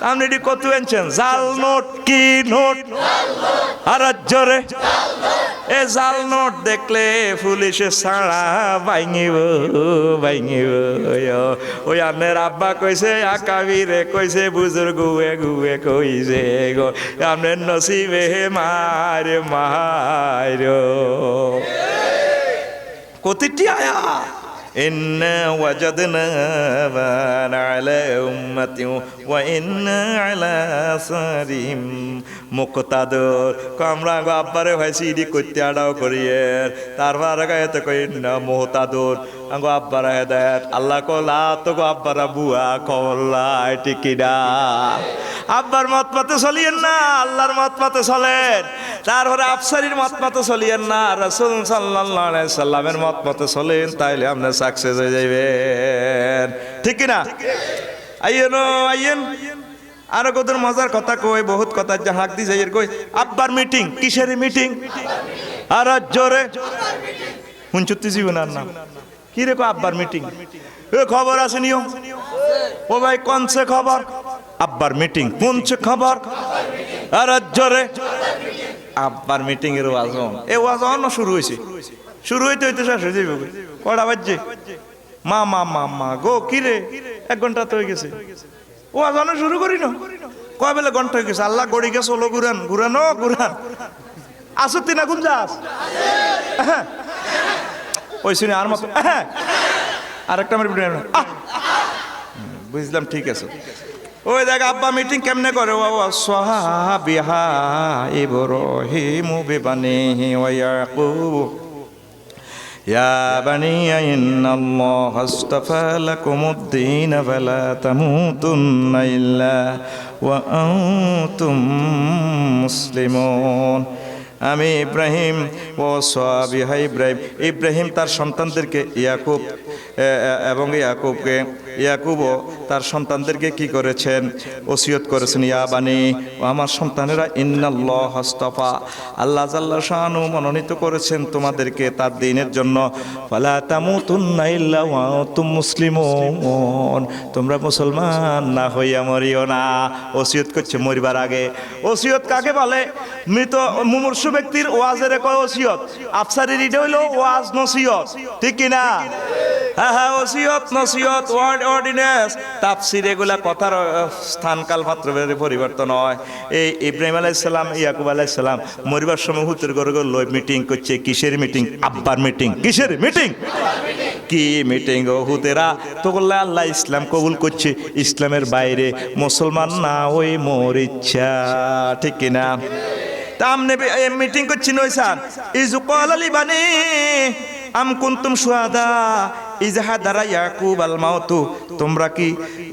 আপনি এটি কত আনছেন জাল নোট কি নোট আর জোরে এ জাল নোট দেখলে পুলিশে ছাড়া ভাঙিব ভাঙিব ওই আপনার আব্বা কইছে আকাবিরে কইছে বুজুর্গ গুয়ে গুয়ে কইছে গো আপনার নসিবে মার মার কতটি আয়া إنا وجدنا آباءنا على أمة وإنا على آثارهم মুক্তাদর আমরা গো আব্বারে ভাই সিডি করতে আড়াও করিয়ে তারপর গায়তে কই না মুহতাদর গো আব্বারা হেদায়েত আল্লাহ কলা তো গো আব্বারা বুয়া কল্লা টিকিডা আব্বার মত মতে চলিয়েন না আল্লাহর মত মতে চলেন তারপরে আফসারির মত মতে চলিয়েন না রাসূল সাল্লাল্লাহু আলাইহি সাল্লামের মত মতে চলেন তাইলে আপনি সাকসেস হয়ে যাবেন ঠিক কি না আইয়েন আইয়েন আরো কত মজার কথা কই বহুত কথা হাক দি যাই কই আব্বার মিটিং কিসের মিটিং আর জোরে হুনচুত্তি জীবনার নাম কি রে কো আব্বার মিটিং এ খবর আছে নিও ও ভাই কোনছে খবর আব্বার মিটিং কোনছে খবর আর জোরে আব্বার মিটিং এর ওয়াজন এ ওয়াজন শুরু হইছে শুরু হইতে হইতে শেষ হয়ে যাবে কটা বাজছে মা মা মা মা গো কি রে 1 ঘন্টা তো হয়ে গেছে ও আজানো শুরু করি না কয় বেলা ঘন্টা হয়ে গেছে আল্লাহ গড়ি গেছে ওলো ঘুরান ঘুরানো ঘুরান আসো তিনা গুন যাস ওই শুনে আর মতো আরেকটা আমার বুঝলাম ঠিক আছে ওই দেখ আব্বা মিটিং কেমনে করে সাহাবিহা ইব্রাহিম বিবানিহি ওয়া ইয়াকুব ইয়া বানি ইন্নাল্লাহা আস্তাফা লাকুমুদ-দীন ফালা তামুতুন্না ইল্লা ওয়া আনতুম মুসলিমুন। আমি ইব্রাহিম ও সাবিহা ইব্রাহিম তার সন্তানদেরকে ইয়াকুব এবং ইয়াকুবও তার সন্তানদেরকে কি করেছেন? ওসিয়ত করেছেন, ইয়া বানি, ও আমার সন্তানেরা, ইন্নাল্লাহ আস্তাফা, আল্লাহ জাল্লা শানু মনোনীত করেছেন তোমাদেরকে তার দ্বীনের জন্য। ফালা তামুতুন্না ইল্লা ওয়া আনতুম মুসলিমুন, তোমরা মুসলমান না হইয়া মরিও না। ওসিয়ত করছে মরিবার আগে। ওসিয়ত কাকে বলে? মৃত মুমূর্ষু ব্যক্তির ওয়াজের কয় ওসিয়ত। আফসারির এটা হইল ওয়াজ নসিহত, ঠিক কিনা? হ্যাঁ হ্যাঁ, ওসিয়ত নসিহত ওয়ার্ড অর্ডিনেন্স তাফসীর এগুলা কথার স্থান কাল পাত্র পরিবর্তন হয়। এই ইব্রাহিম আলাইহিস সালাম ইয়াকুব আলাইহিস সালাম মরিবার সময় হুতের ঘরে লই মিটিং করছে। কিসের মিটিং? আব্বার মিটিং। কিসের মিটিং? কি মিটিং ও হুতেরা তো বললে আল্লাহ ইসলাম কবুল করছে, ইসলামের বাইরে মুসলমান না ওই মোর ইচ্ছা, ঠিক কিনা? তা আমনে মিটিং করছি নইসান ইজু ক্বালা লিবানি আম কুনতুম শুহাদা ইযা হাদারা ইয়াকুব আল মাউতু, তোমরা কি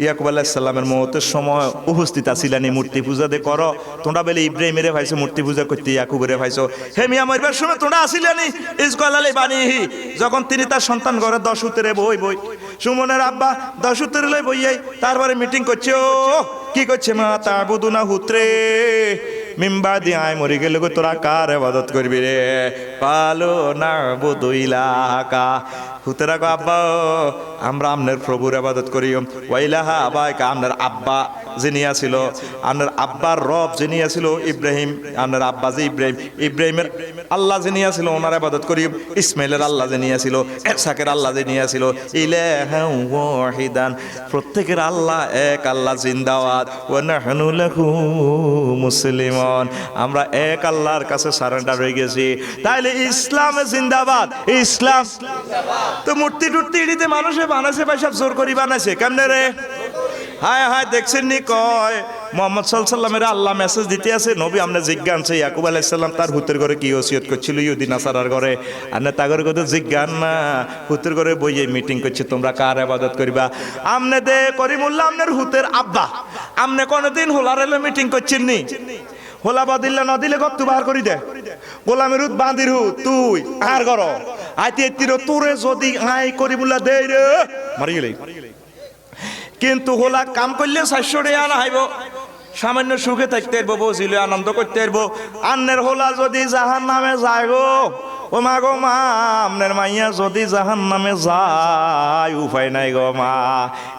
ইয়াকুব আলাইহিস সালামের মওতের সময় উপস্থিত আছিলানি? মূর্তি পূজা দে করো তোমরা, বলে ইব্রাহিমের ভাইছো মূর্তি পূজা করতে, ইয়াকুবের ভাইছো। হে মিয়া, মরবার সময় তোমরা আছিলানি? ইজ ক্বালা লিবানিহি, যখন তিনি তার সন্তান ঘরে 10 উত্তরে বই সুমনের আব্বা 10 উত্তরে লই বইয়াই তারপরে মিটিং করছে। ও কি করছে? মা তাবুদুনা হুত্রে মিম্বা দিয়ে আয় মরি গেলে গো তোরা কার ইবাদত করবি রে? পালো না বুদু ইলাহা, হুতেরা গো আব্বা আমরা আমনের প্রভুর ইবাদত করি। ওয়াইলাহা আবাইকা, আমনের আব্বা যিনি আছিল, আমনের আব্বার রব যিনি আছিল ইব্রাহিম, আমনের আব্বা যে ইব্রাহিমের আল্লাহ যিনি আছিল ওনার ইবাদত করি। ইসমাইলের আল্লাহ যিনি আছিল, ইসহাকের আল্লাহ যিনি আছিল, ইলাহু ওয়াহিদান, প্রত্যেকের আল্লাহ এক আল্লাহ জিন্দাবাদ। ওয়া নাহনু লাহু মুসলিমুন, আমরা এক আল্লাহর কাছে সারেন্ডার হয়ে গেছি। তাইলে ইসলাম জিন্দাবাদ, ইসলাম জিন্দাবাদ। তো মূর্তি টুর্তি ইডিতে মানুষে বানাইছে ভাই, সব জোর করি বানাইছে কেমনে রে? হায় হায়, দেখছেন নি কয় মুহাম্মদ সাল্লাল্লাহু আলাইহি ওয়াসাল্লামের আল্লাহ মেসেজ দিতে আছে। নবী আমনে জিজ্ঞান আছে ইয়াকুব আলাইহিস সালাম তার হুতের ঘরে কি ওসিয়ত করছিল ইহুদি নাসারার ঘরে, আর না তাগর কথা জিজ্ঞান না, হুতের ঘরে বইয়ে মিটিং করছে তোমরা কার ইবাদত করিবা। আমনে দে করিমুল্লাহ আমনের হুতের আব্বা, আমনে কোনদিন হোলারেলে মিটিং করছেন নি? হোলা বাদিল্লা না দিলে গত্তু বার করি দে, গোলামের হুত বাঁধির হুত তুই আর গর আইতে এতির তোরে যদি আই করিমুল্লাহ দে রে মারি গেলে। কিন্তু হোলা কাম করলে 400 টাকা না হাইব, সামান্য সুখে থাকতে পারবো, বসিলে আনন্দ করতে পারবো। আন্নের হোলা যদি জাহান্নামে যায় গো, ও মা গো মা, আমনের মাইয়া যদি জাহান্নামে যায় উপায় নাই গো মা।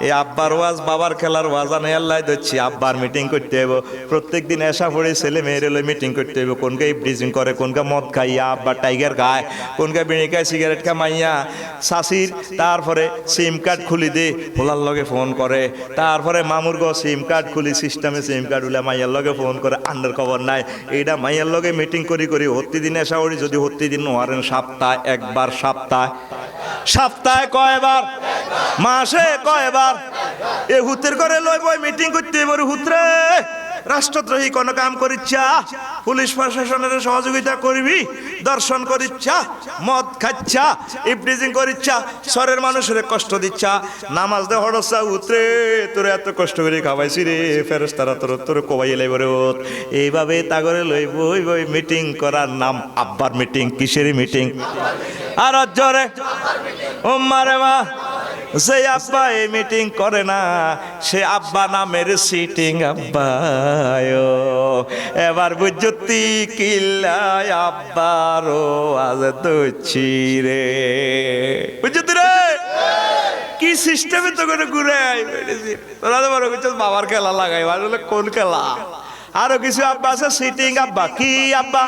এই আব্বার ওয়াজ বাবার খেলার ওয়াজ আনে আল্লাহ দিচ্ছি, আব্বার মিটিং করতে হইব। প্রত্যেক দিন এসা পড়ে ছেলে মেয়ের মিটিং করতে হইব। কোনকে ব্রিজিং করে, কোনকে মদ খাইয়া আব্বার টাইগার খায়, কোনকে বিড়ি খায়, সিগারেট খামাইয়া শাশির, তারপরে সিম কার্ড খুলি দে হোলার লগে ফোন করে, তারপরে মামুর গো সিম কার্ড খুলি সিস্টেমে সিম কার্ড উলে মাইয়ার লগে ফোন করে, আন্ডার খবর নাই। এইটা মাইয়ার লগে মিটিং করি হত্তি দিন এসা পড়ি, যদি হত্তি দিন হারেন সপ্তাহে একবার, সপ্তাহে কয়বার, মাসে কয়বার এ হুতের করে লই বই মিটিং করতে এবার হুতরে রাষ্ট্রদ্রোহী কোন কাম করিচ্ছা, পুলিশ প্রশাসনের সহযোগিতা করবি, দর্শন করিচ্ছা, মদ খাচ্ছা, ইফটিজিং করিচ্ছা, শহরের মানুষের কষ্ট দিচ্ছা, নামাজ দে হড়সা উতরে তোরে এত কষ্ট করে খাওয়াইছি রে ফেরেশতারা তোর কোবাই লাইব রে। এইভাবে তাগরে লই বই মিটিং করার নাম আব্বার মিটিং। কিসের মিটিং? আর জোরে ও মারে মা, যে আব্বা এই মিটিং করে না সে আব্বা নামের সিটিং আব্বা। এবার বুঝতি কিল্লায় আব্বারও আজ দচ্ছি রে, বুঝতি রে কি সিস্টেমে তো করে ঘুরে তোরা তো বড় কিছু বাবার খেলা লাগাই, আসলে কোন খেলা? আরো কিছু আব্বা আছে সিটিং আব্বা। কি আব্বা?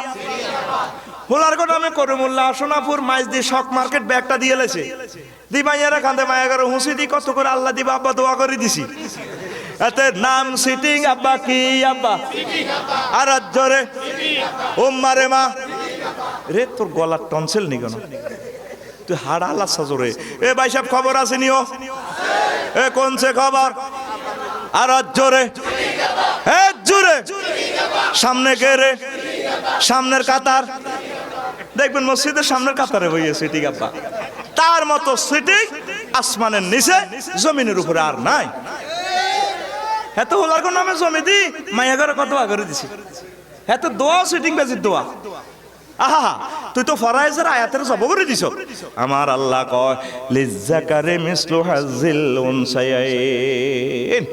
হোলার কোন আমি করিমুল্লাহ সোনাপুর মাইজ দিয়ে শক মার্কেট ব্যাগটা দিয়ে এলেছে দি মাইয়ারা কান্দে, মায়া করে হুঁসি দি কত করে আল্লাহ দিবা আব্বা দোয়া করে দিছি, এতে নাম সিটিং আব্বা। কি আব্বা? আর জোরে ও মারে মা রে, তোর গলার টনসিল নি কেন? তুই হাড়া আল্লাহ সাজরে। এ ভাই সাহেব খবর আছে নিও, এ কোন সে খবর? আর জোরে এ জোরে, সামনে কে রে? সামনের কাতার দেখবেন মসজিদের সামনের কাতারে বইয়েছে ঠিক আব্বা। তার মতো সিটিং আসমানের নিচে জমিনের উপরে আর নাই। এত হলার কোন নামে জমি দি মাইয়া ঘরে কত করে দিছি, এত দোয়া সিটিং বেজির দোয়া। আহা, তুই তো ফরাইজের আয়াতের জব করে দিছ। আমার আল্লাহ কয় লিজ্জাকারে মিসলু হাজিল উনসায়াইন।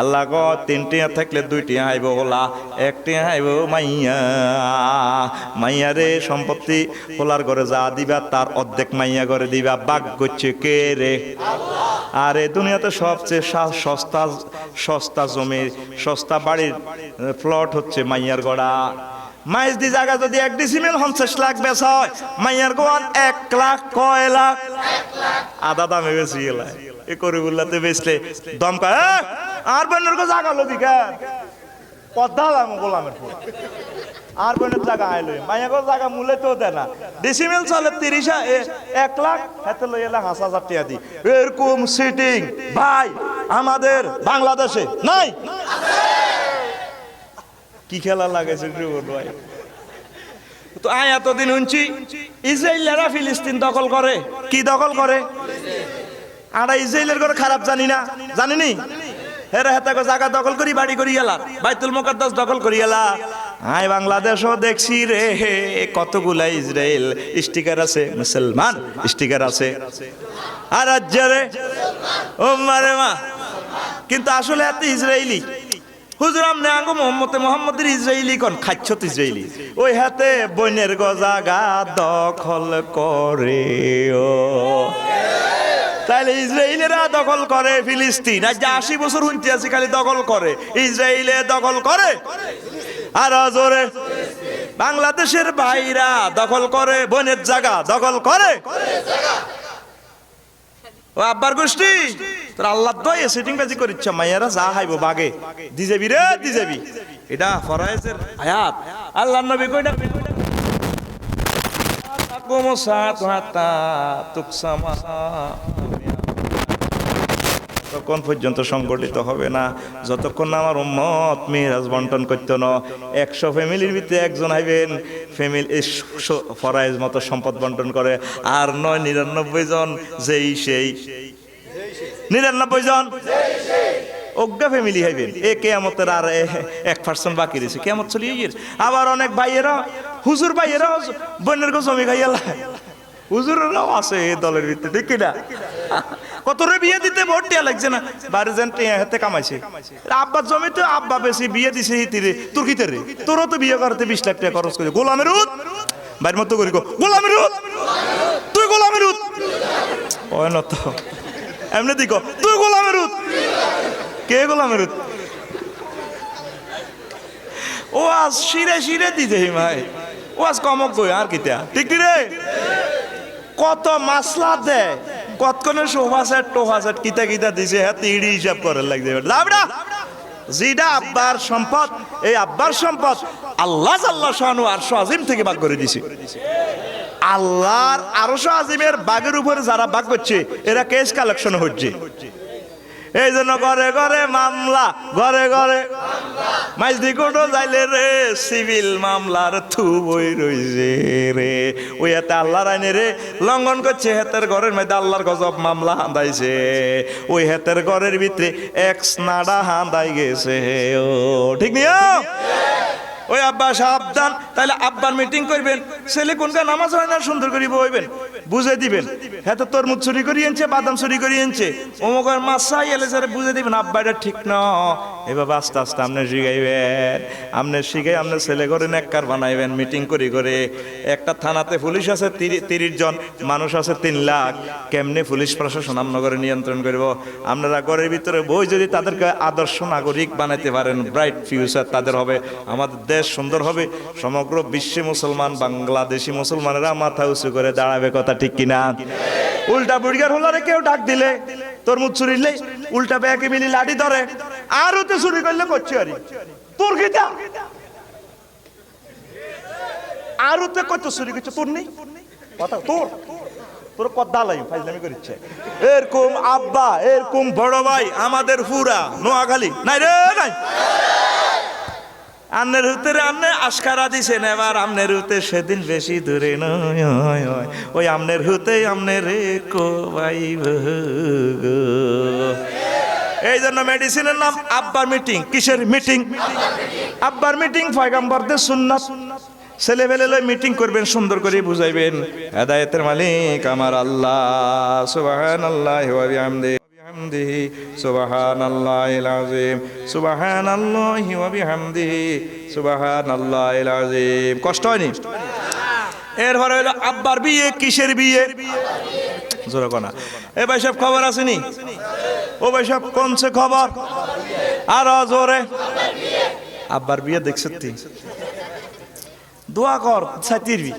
আল্লাহ কয় তিনটি থাকলে দুইটি আইব হোলা, একটি আইব মাইয়া। মাইয়ারে সম্পত্তি হোলার ঘরে যা দিবা তার অর্ধেক মাইয়া ঘরে দিবা। বাগ করছে কে রে? আর এই দুনিয়াতে সবচেয়ে সস্তা জমি, সস্তা বাড়ির প্লট হচ্ছে মাইয়ার গড়া। মাইজ দি জায়গা যদি 1 ডিসিমেল 50 লাখ বেচ হয়, মাইয়ার গোয়ান 1 লাখ কয় লাখ? আধা দামে বেশি গেলায় এ করে বললাতে বেচলে দমকা আর বোনের গো জায়গা লবি কেন পদ্মা লাম গোলামের ফুল আর বোনের জায়গা আইলো মাইয়া গো জায়গা মূলে তো দেয় না। ডিসিমেল চলে 1 লাখ, হাতে লই এলা 5,000 টাকা দি। এরকম সিটিং ভাই আমাদের বাংলাদেশে নাই। কি খেলা লাগাইছে ভাই? তো আয় এতদিন শুনছি ইসরায়েলরা ফিলিস্তিন দখল করে। কি দখল করে? আমরা ইসরায়েলের করে খারাপ জানি না, জানিনি? হেরা হেতাকে জায়গা দখল করি বাড়ি করি গেলা, বাইতুল মুকাদ্দাস দখল করি গেলা। আয় বাংলাদেশও দেখছি রে কতগুলা ইসরায়েল স্টিকার আছে, মুসলমান স্টিকার আছে। আর রাজ্যে ও মারে মা, কিন্তু আসলে এত ইসরায়েলি হুজুর আমনে আঙ্গো মোহাম্মদের ইসরায়েলি কোন খাচ্ছত ইসরায়েলি ওই হাতে বইনের গজাগা দখল করে। ও তাইলে ইসরায়েলেরা দখল করে ফিলিস্তিন। আজ 80 বছর হুনতে আছে খালি দখল করে, ইসরায়েলে দখল করে। আর জোরে বাংলাদেশের ভাইরা দখল করে, বনের জায়গা দখল করে। ও আব্বার গোষ্ঠী তোর আল্লাহ দয়ে সেটিং বাজি করিচ্ছ, মাইয়ারা যা হাইব বাগে দিজেবি রে দিজেবি। এটা ফরায়েজের আয়াত। আল্লাহ নবী কইনা তখন পর্যন্ত সংগঠিত হবে না যতক্ষণ না আমার উম্মত মিরাজ বন্টন করতো না। 100 ফ্যামিলির ভিতরে একজন আইবেন ফ্যামিলি ফরায়েজ মতো সম্পদ বন্টন করে, আর 99 জন যেই সেই 99 জন অজ্ঞা ফ্যামিলি হইবেন। এ কেয়ামতের আর 1% বাকি রয়েছে, কেয়ামত চলিয়ে গিয়ে। আবার অনেক ভাইয়েরা হুজুর ভাইয়েরা বোনের গো জমি খাইয়ালা, হুজুরেরাও আছে এই দলের ভিতরে, ঠিক কিনা? কত রে বিয়ে দিতে ভোট দেয়া লাগছে না, বাড়ি যেন হাতে কামাইছে। আব্বার জমিতে আব্বা বেশি বিয়ে দিছে হিতিরে তোর কিতে রে, তোরও তো বিয়ে করতে 20 লাখ টাকা খরচ করে। গোলামের উত বাইর মতো করি গো, গোলামের উত তুই গোলামের উত ওই না তো এমনি দিক তুই গোলামের উত। কে গোলামের উত? ও আজ শিরে শিরে দিতে ভাই, ও আজ কমক গই আর কিতা, ঠিক রে? কত মাসলা দেয়, কতক্ষণে সোফা সেট টোফা সেট কিতা কিতা দিছে, হ্যাঁ তিড়ি হিসাব করার লাগছে। যেটা আব্বার সম্পদ, এই আব্বার সম্পদ আল্লাহ শানু আরশ আজিম থেকে ভাগ করে দিছে। আল্লাহর আরশ আজিমের বাগের উপরে যারা ভাগ করছে এরা কেস কালেকশন হচ্ছে। এই জন্য ঘরে ঘরে মামলা, ঘরে ঘরে মাইজদি কোর্টও যাইলে রে সিভিল মামলার থু বই রইছে রে। ওই হাতে আল্লাহর আইনে রে লঙ্ঘন করছে, হেতের ঘরের মধ্যে আল্লাহর গজব মামলা হাঁদাইছে। ওই হেতের ঘরের ভিতরে এক্স নাডা হাঁদাই গেছে। ও ঠিক নিও ওই আব্বা সাবধান। তাহলে আব্বার মিটিং করবেন, ছেলে কোনটা নামাজ হয় না সুন্দর করে বইবেন, বুঝে দিবেন। হ্যাঁ তো তরমুজ চুরি করিয়ে আনছে, বাদাম চুরি করিয়ে আনছে, অমুকের মাছ চাই এলে স্যার বুঝে দিবেন আব্বা এটা ঠিক না। এভাবে আস্তে আস্তে আপনি শিখাইবেন, আপনি শিখাই আপনার ছেলে করে নেককার বানাইবেন। মিটিং করি করে একটা থানাতে পুলিশ আছে 30 জন, মানুষ আছে 3 লাখ। কেমনে পুলিশ প্রশাসন আমনগরে নিয়ন্ত্রণ করব? আপনারা ঘরের ভিতরে বই যদি তাদেরকে আদর্শ নাগরিক বানাইতে পারেন, ব্রাইট ফিউচার তাদের হবে, আমাদের দেশ সুন্দর হবে। সমগ্র বিশ্বে মুসলমান, বাংলাদেশি মুসলমানেরা মাথা উঁচু করে দাঁড়াবে, কথা ঠিক কিনা? উল্টা বুড়িগার হলারে কেউ ডাক দিলে তরমুজ চুরিলে উল্টা ব্যাগে মিলি লাঠি ধরে, আর ওতে চুরি করলে করছি আরে তোর কিটা, আর ওতে কত চুরি করছে তোর নেই কথা, তোর তোর কদ্দা লাই ফাইজলামি করিচ্ছে। এরকম আব্বা, এরকম বড় ভাই আমাদের পুরা নোয়াখালী নাই রে নাই। আমনের হুতের আমনে আশকারা দিছেন, এবার আমনের হুতে সেদিন বেশি দূরে নয়, ওই আমনের হুতে আমনের কোবাইব গো। এই জন্য মেডিসিনের নাম আব্বার মিটিং। কিসের মিটিং? আব্বার মিটিং। পয়গম্বরদের সুন্নাত। ছেলেবেলে লই মিটিং করবেন, সুন্দর করে বুঝাইবেন হেদায়েতের মালিক আমার আল্লাহ। সুবহানাল্লাহি ওয়া বিহামদিহি সুবহানাল্লাহিল আযীম, সুবহানাল্লাহি ওয়া বিহামদিহি সুবহানাল্লাহিল আযীম। কষ্ট হয়নি? এরপরে হলো আব্বার বিয়ে। কিসের বিয়ে? জোরে কোনা। এ ভাই সব খবর আসেনি? ও ভাই সব কোনছে খবর? আর জোরে। আব্বার বিয়ে দেখছিস তুই? দোয়া কর ছাতিরবি।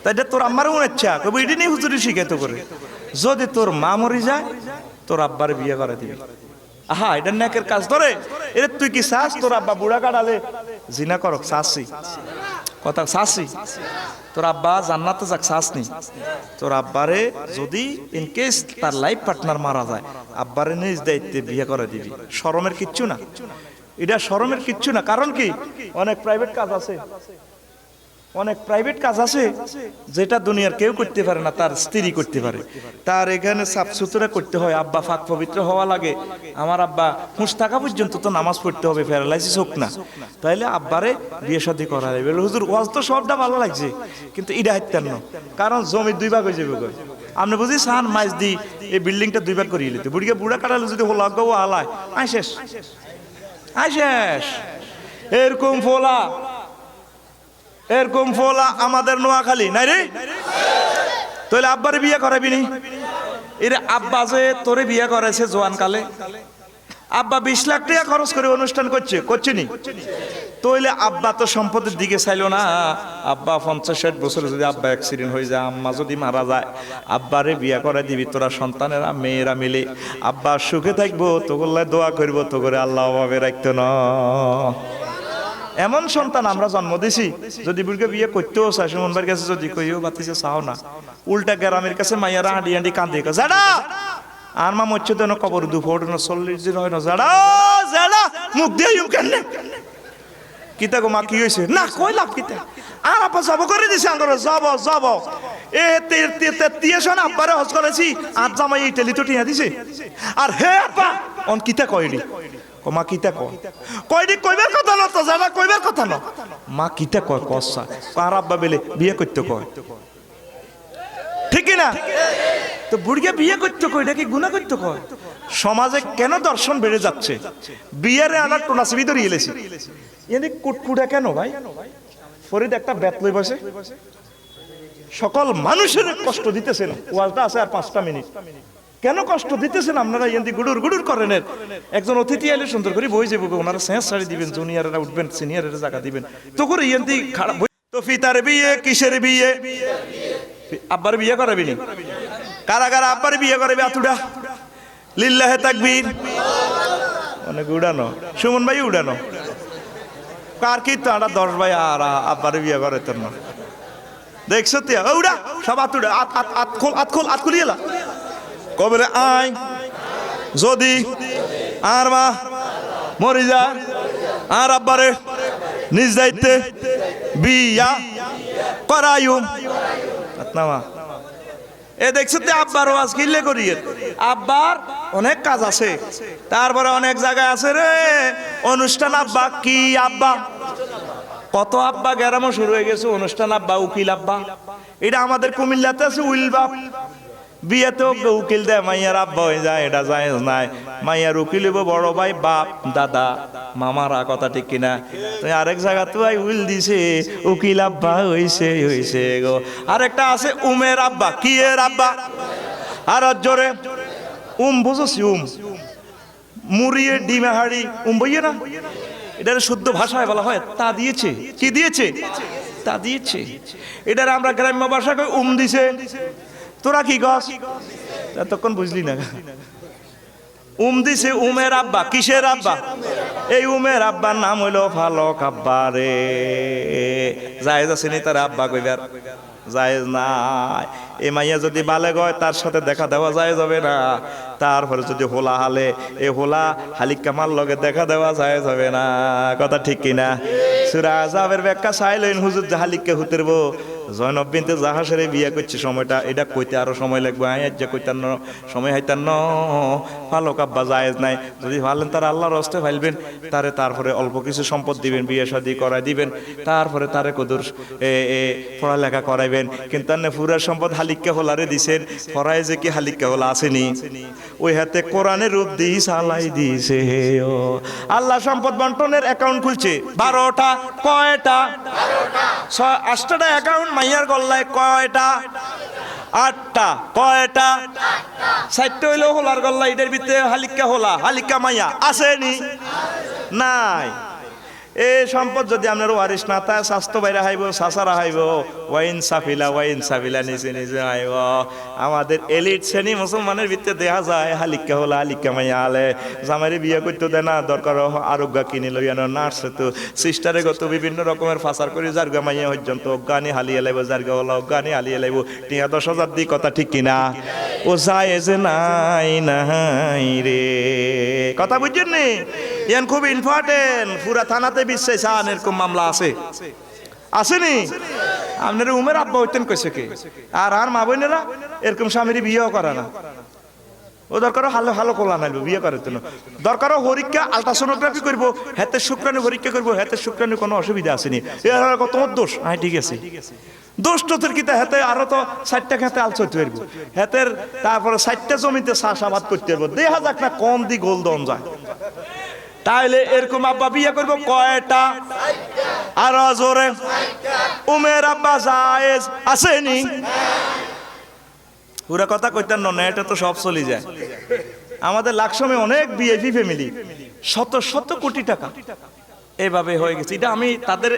তাই তোর আম্মার মনে ইচ্ছা কবি এটি নেই হুজুরি শিখাইত করে, যদি তোর মা মরি যায় তোর আব্বার বিয়ে করে দিবি। আহা, এটা নেকের কাজ। ধরে এর তুই কি চাস তোর আব্বা বুড়া কাটালে জিনা করক? চাষি কথা, চাষি তোর আব্বা জান্নাতে যাক, চাস নি? তোর আব্বারে যদি ইন কেস তার লাইফ পার্টনার মারা যায়, আব্বারে নিজ দায়িত্বে বিয়ে করে দিবি। শরমের কিচ্ছু না এটা, শরমের কিচ্ছু না। কারণ কি, অনেক প্রাইভেট কাজ আছে, অনেক প্রাইভেট কাজ আছে যেটা দুনিয়ার কেউ করতে পারে না, তার স্ত্রী করতে পারে। তার এখানে সাফ সুতরা করতে হয়, আব্বা পাক পবিত্র হওয়া লাগে। আমার আব্বা হুঁশ থাকা পর্যন্ত তো নামাজ পড়তে হবে, প্যারালাইসিস হোক না। তাইলে আব্বারে বিয়ে শাদী করা যাবে। হুজুর ওয়াজ তো সবটা ভালো লাগছে, কিন্তু ইডা হাইতেন না, কারণ জমি দুই ভাগ হয়ে যাবে। আপনি বুঝি সান মাইজ দি এই বিল্ডিংটা দুই ভাগ করিয়ে নিতে, বুড়িকে বুড়া কাটালে যদি হলো আগাও আলায় আই শেষ, আই শেষ। এরকম ফোলা, এরকম ফোলা আমাদের নোয়াখালী নাই রে। তাহলে আব্বারে বিয়ে করাবি নি? এরে আব্বা যে তোরে বিয়ে করেছে জোয়ান কালে, আব্বা 20 লাখ টাকা খরচ করে অনুষ্ঠান করছে, করছে নি? তাইলে আব্বা তো সম্পদের দিকে চাইলো না। আব্বা 50-60 বছরে যদি আব্বা অ্যাক্সিডেন্ট হয়ে যায়, আম্মা যদি মারা যায়, আব্বারে বিয়ে করে দিবি তোরা সন্তানেরা মেয়েরা মিলে। আব্বা সুখে থাকবো, তোগুলো দোয়া করবো, তো করে আল্লাহ অভাবে রাখতো না। এমন সন্তান আমরা জন্ম দিছি, যদি বুড়কে বিয়ে করতেও চাই, সুমনবার কাছে যদি কইও বাতিছে চাও না, উল্টা গ্রামের কাছে মাইয়ারা হাঁটি হাঁটি কান্দে, যারা আর মা মরছে তো কবর দুপুর 40 দিন হয় না, যারা যারা মুখ দিয়ে কেন কিতা গো মা কি হয়েছে না কই লাভ কিতা, আর আপা যাব করে দিছে আঙ্গর যাব যাব এ তে আব্বারে হজ করেছি, আর জামাই এই টেলি তো টিয়া দিছে, আর হে আপা অন কিতা কইলি মা কিতা কয়ডি কইবার কথা না, তো যারা কইবার কথা না, মা কিতা কয় কসা আর আব্বা বেলে বিয়ে করতে কয়, ঠিক না? তো বুড়িকে বিয়ে করতে কয়, এটা কি গুনাহ করতে কয়? সমাজে কেন দর্শন বেড়ে যাচ্ছে? বিয়েরে আনার টোনাসিবি ধরিয়ে এলেছি, এনে কুটকুটা কেন ভাই? ফরিদ একটা বেত লই বসে সকল মানুষের কষ্ট দিতেছেন, ওয়াজটা আছে আর 5টা মিনিট, কেন কষ্ট দিতেছেন আপনারা? এন্দি গুড়ুর গুড়ুর করেন। একজন অতিথি এলে সুন্দর করে বই যাবো, ওনারা সেন্স ছাড়ি দিবেন, জুনিয়ররা উঠবেন, সিনিয়রের জায়গা দিবেন, তো করে এন্দি খারাপ। তো ফিতার বিয়ে কিসের বিয়ে? আব্বার বিয়ে করাবি নি? কারা কারা আব্বার বিয়ে করাবি? আতুডা লিল্লাহে তাকবীর। অনেক উড়ানো, সুমন ভাই উড়ানো, কার কি তো 10 ভাই আর আব্বার বিয়ে করে তোর না দেখছো তুই? উড়া সব আতুডা, আত খোল আত খুলিয়ে এলা কবে আয় যদি আর মা মরি যায়, আর আব্বারে নিজ দায়িত্বে বিয়া করাইম। এ দেখছো তুই আব্বার ওয়াজ কিনলে করিয়ে, আব্বার অনেক কাজ আছে, তারপরে অনেক জায়গায় আছে রে অনুষ্ঠান। আব্বা কি আব্বা, কত আব্বা গ্রামও শুরু হয়ে গেছে অনুষ্ঠান আব্বা, উকিল আব্বা। এটা আমাদের কুমিল্লাতে আছে উইল বাপ, বিয়েতেও উকিল দেয়, মাইয়ার আব্বা হয়ে যায়, এটা যায় নাই। মাইয়ার উকিল হইব বড় ভাই, বাপ, দাদা, মামারা, কথা ঠিক কিনা? তুই আরেক জায়গা তো উইল দিছে, উকিল আব্বা হইছে গো। আরেকটা আছে উমের আব্বা, কি এর আব্বা? আর জোরে বুঝছি, মুড়িয়ে ডিমে হাড়ি বইয়ে না, এটার শুদ্ধ ভাষায় বলা হয় তা দিয়েছে। কি দিয়েছে? তা দিয়েছে। এটার আমরা গ্রাম্য ভাষায় দিছে। তোরা কি গছ তখন বুঝলি না? দিছে উমের আব্বা। কিসের আব্বা? এই উমের আব্বার নাম হইল ফালক আব্বা রে। জায়েজ আছে নি তার আব্বা কইবার? জায়েজ নাই। এই মাইয়া যদি বালেগ হয় তার সাথে দেখা দেওয়া যায় যাবে না, তারপরে যদি হোলা হালে এই হোলা হালিকা মাল লগে দেখা দেওয়া যায় যাবে না, কথা ঠিক কিনা? সূরা আযাবের ব্যাখ্যা চাইলেন হুজুর হালিকা হুতেরবো জয়নব বিনতে জাহাসের বিয়ে করছে সময়টা এটা কইতে আরো সময় লাগবে, আজ যে কইতার সময় হাইতার ন ভালো কাব্বা জায়েজ নাই। যদি ভালেন তার আল্লাহর হস্তে ফাইলবেন তারে, তারপরে অল্প কিছু সম্পদ দিবেন, বিয়ে শাদী করাই দিবেন, তারপরে তারে কদুর পড়ালেখা করাইবেন। কিন্তু পুরা সম্পদ হালিকা হোলারে দিছেন, পড়ায় যে কি হালিকা হোলা আসেনি, ওই হাতে কোরআনের রূপ দিয়ে সালাই দিছে। আল্লাহ সম্পদ বন্টনের অ্যাকাউন্ট খুলছে 12টা, কয়টা? 8টা অ্যাকাউন্ট মাইয়ার গল্লায়, কয়টা? 8টা, কয়টা? 4টা হইলো হোলার গল্লা, এটার ভিতরে হালিকা হোলা হালিকা মাইয়া আসেনি? নাই। এই সম্পদ যদি আপনার ওয়ারিস না তাই স্বাস্থ্য বাইরে হাইব, সাসারা হাইব, ওয়াইন সাফিলা নিচে নিচে হাইব। আমাদের এলিট শ্রেণী মুসলমানের ভিতরে দেখা যায় হালিকা হোলা হালিকা মাইয়া আলে জামাইরে বিয়ে করতে দেয় না, দরকার আরোগ্য কিনে লইয়ানো নার্স তো সিস্টারে গত বিভিন্ন রকমের ফাঁসার করে জার্গা মাইয়া পর্যন্ত অজ্ঞানী হালিয়ে লাইব, জার্গা হোলা অজ্ঞানী হালিয়ে লাইব, 10,000 দিই, কথা ঠিক কিনা? ও যায় যে নাই নাই রে, কথা বুঝছেন নি? ইয়ান খুব ইম্পর্টেন্ট। পুরা থানাতে বিশ্বাস আন এরকম মামলা আছে, আসেনি? আপনার উমের আব্বা হইতেন কইছে কে? আর মা বোনেরা এরকম স্বামীর বিয়েও করে না। ও দরকার ভালো ভালো কোলা নাইব, বিয়ে করে তো দরকার পরীক্ষা আলট্রাসোনোগ্রাফি করব, হাতে শুক্রাণু পরীক্ষা করব, হাতে শুক্রাণু কোনো অসুবিধা আসেনি। তোমার দোষ? হ্যাঁ ঠিক আছে, দোষ টোতের কিতা হাতে আরো তো 4টা খেতে আল চলতে পারবো, হাতের তারপরে 4টা জমিতে চাষাবাদ করতে পারবো, দেখা যাক না কম দি গোল দন যায়। তাইলে এরকম আব্বা বিয়ে করবো কয়টা? আরো জোরে। উমের আব্বা জায়েজ আসেনি? পুরা কথা কইতেন না, এটা তো সব চলে যায়। আমাদের লাকসমে অনেক ভিআইপি ফ্যামিলি, শত শত কোটি টাকা এভাবে হয়ে গেছে। এটা আমি তাদের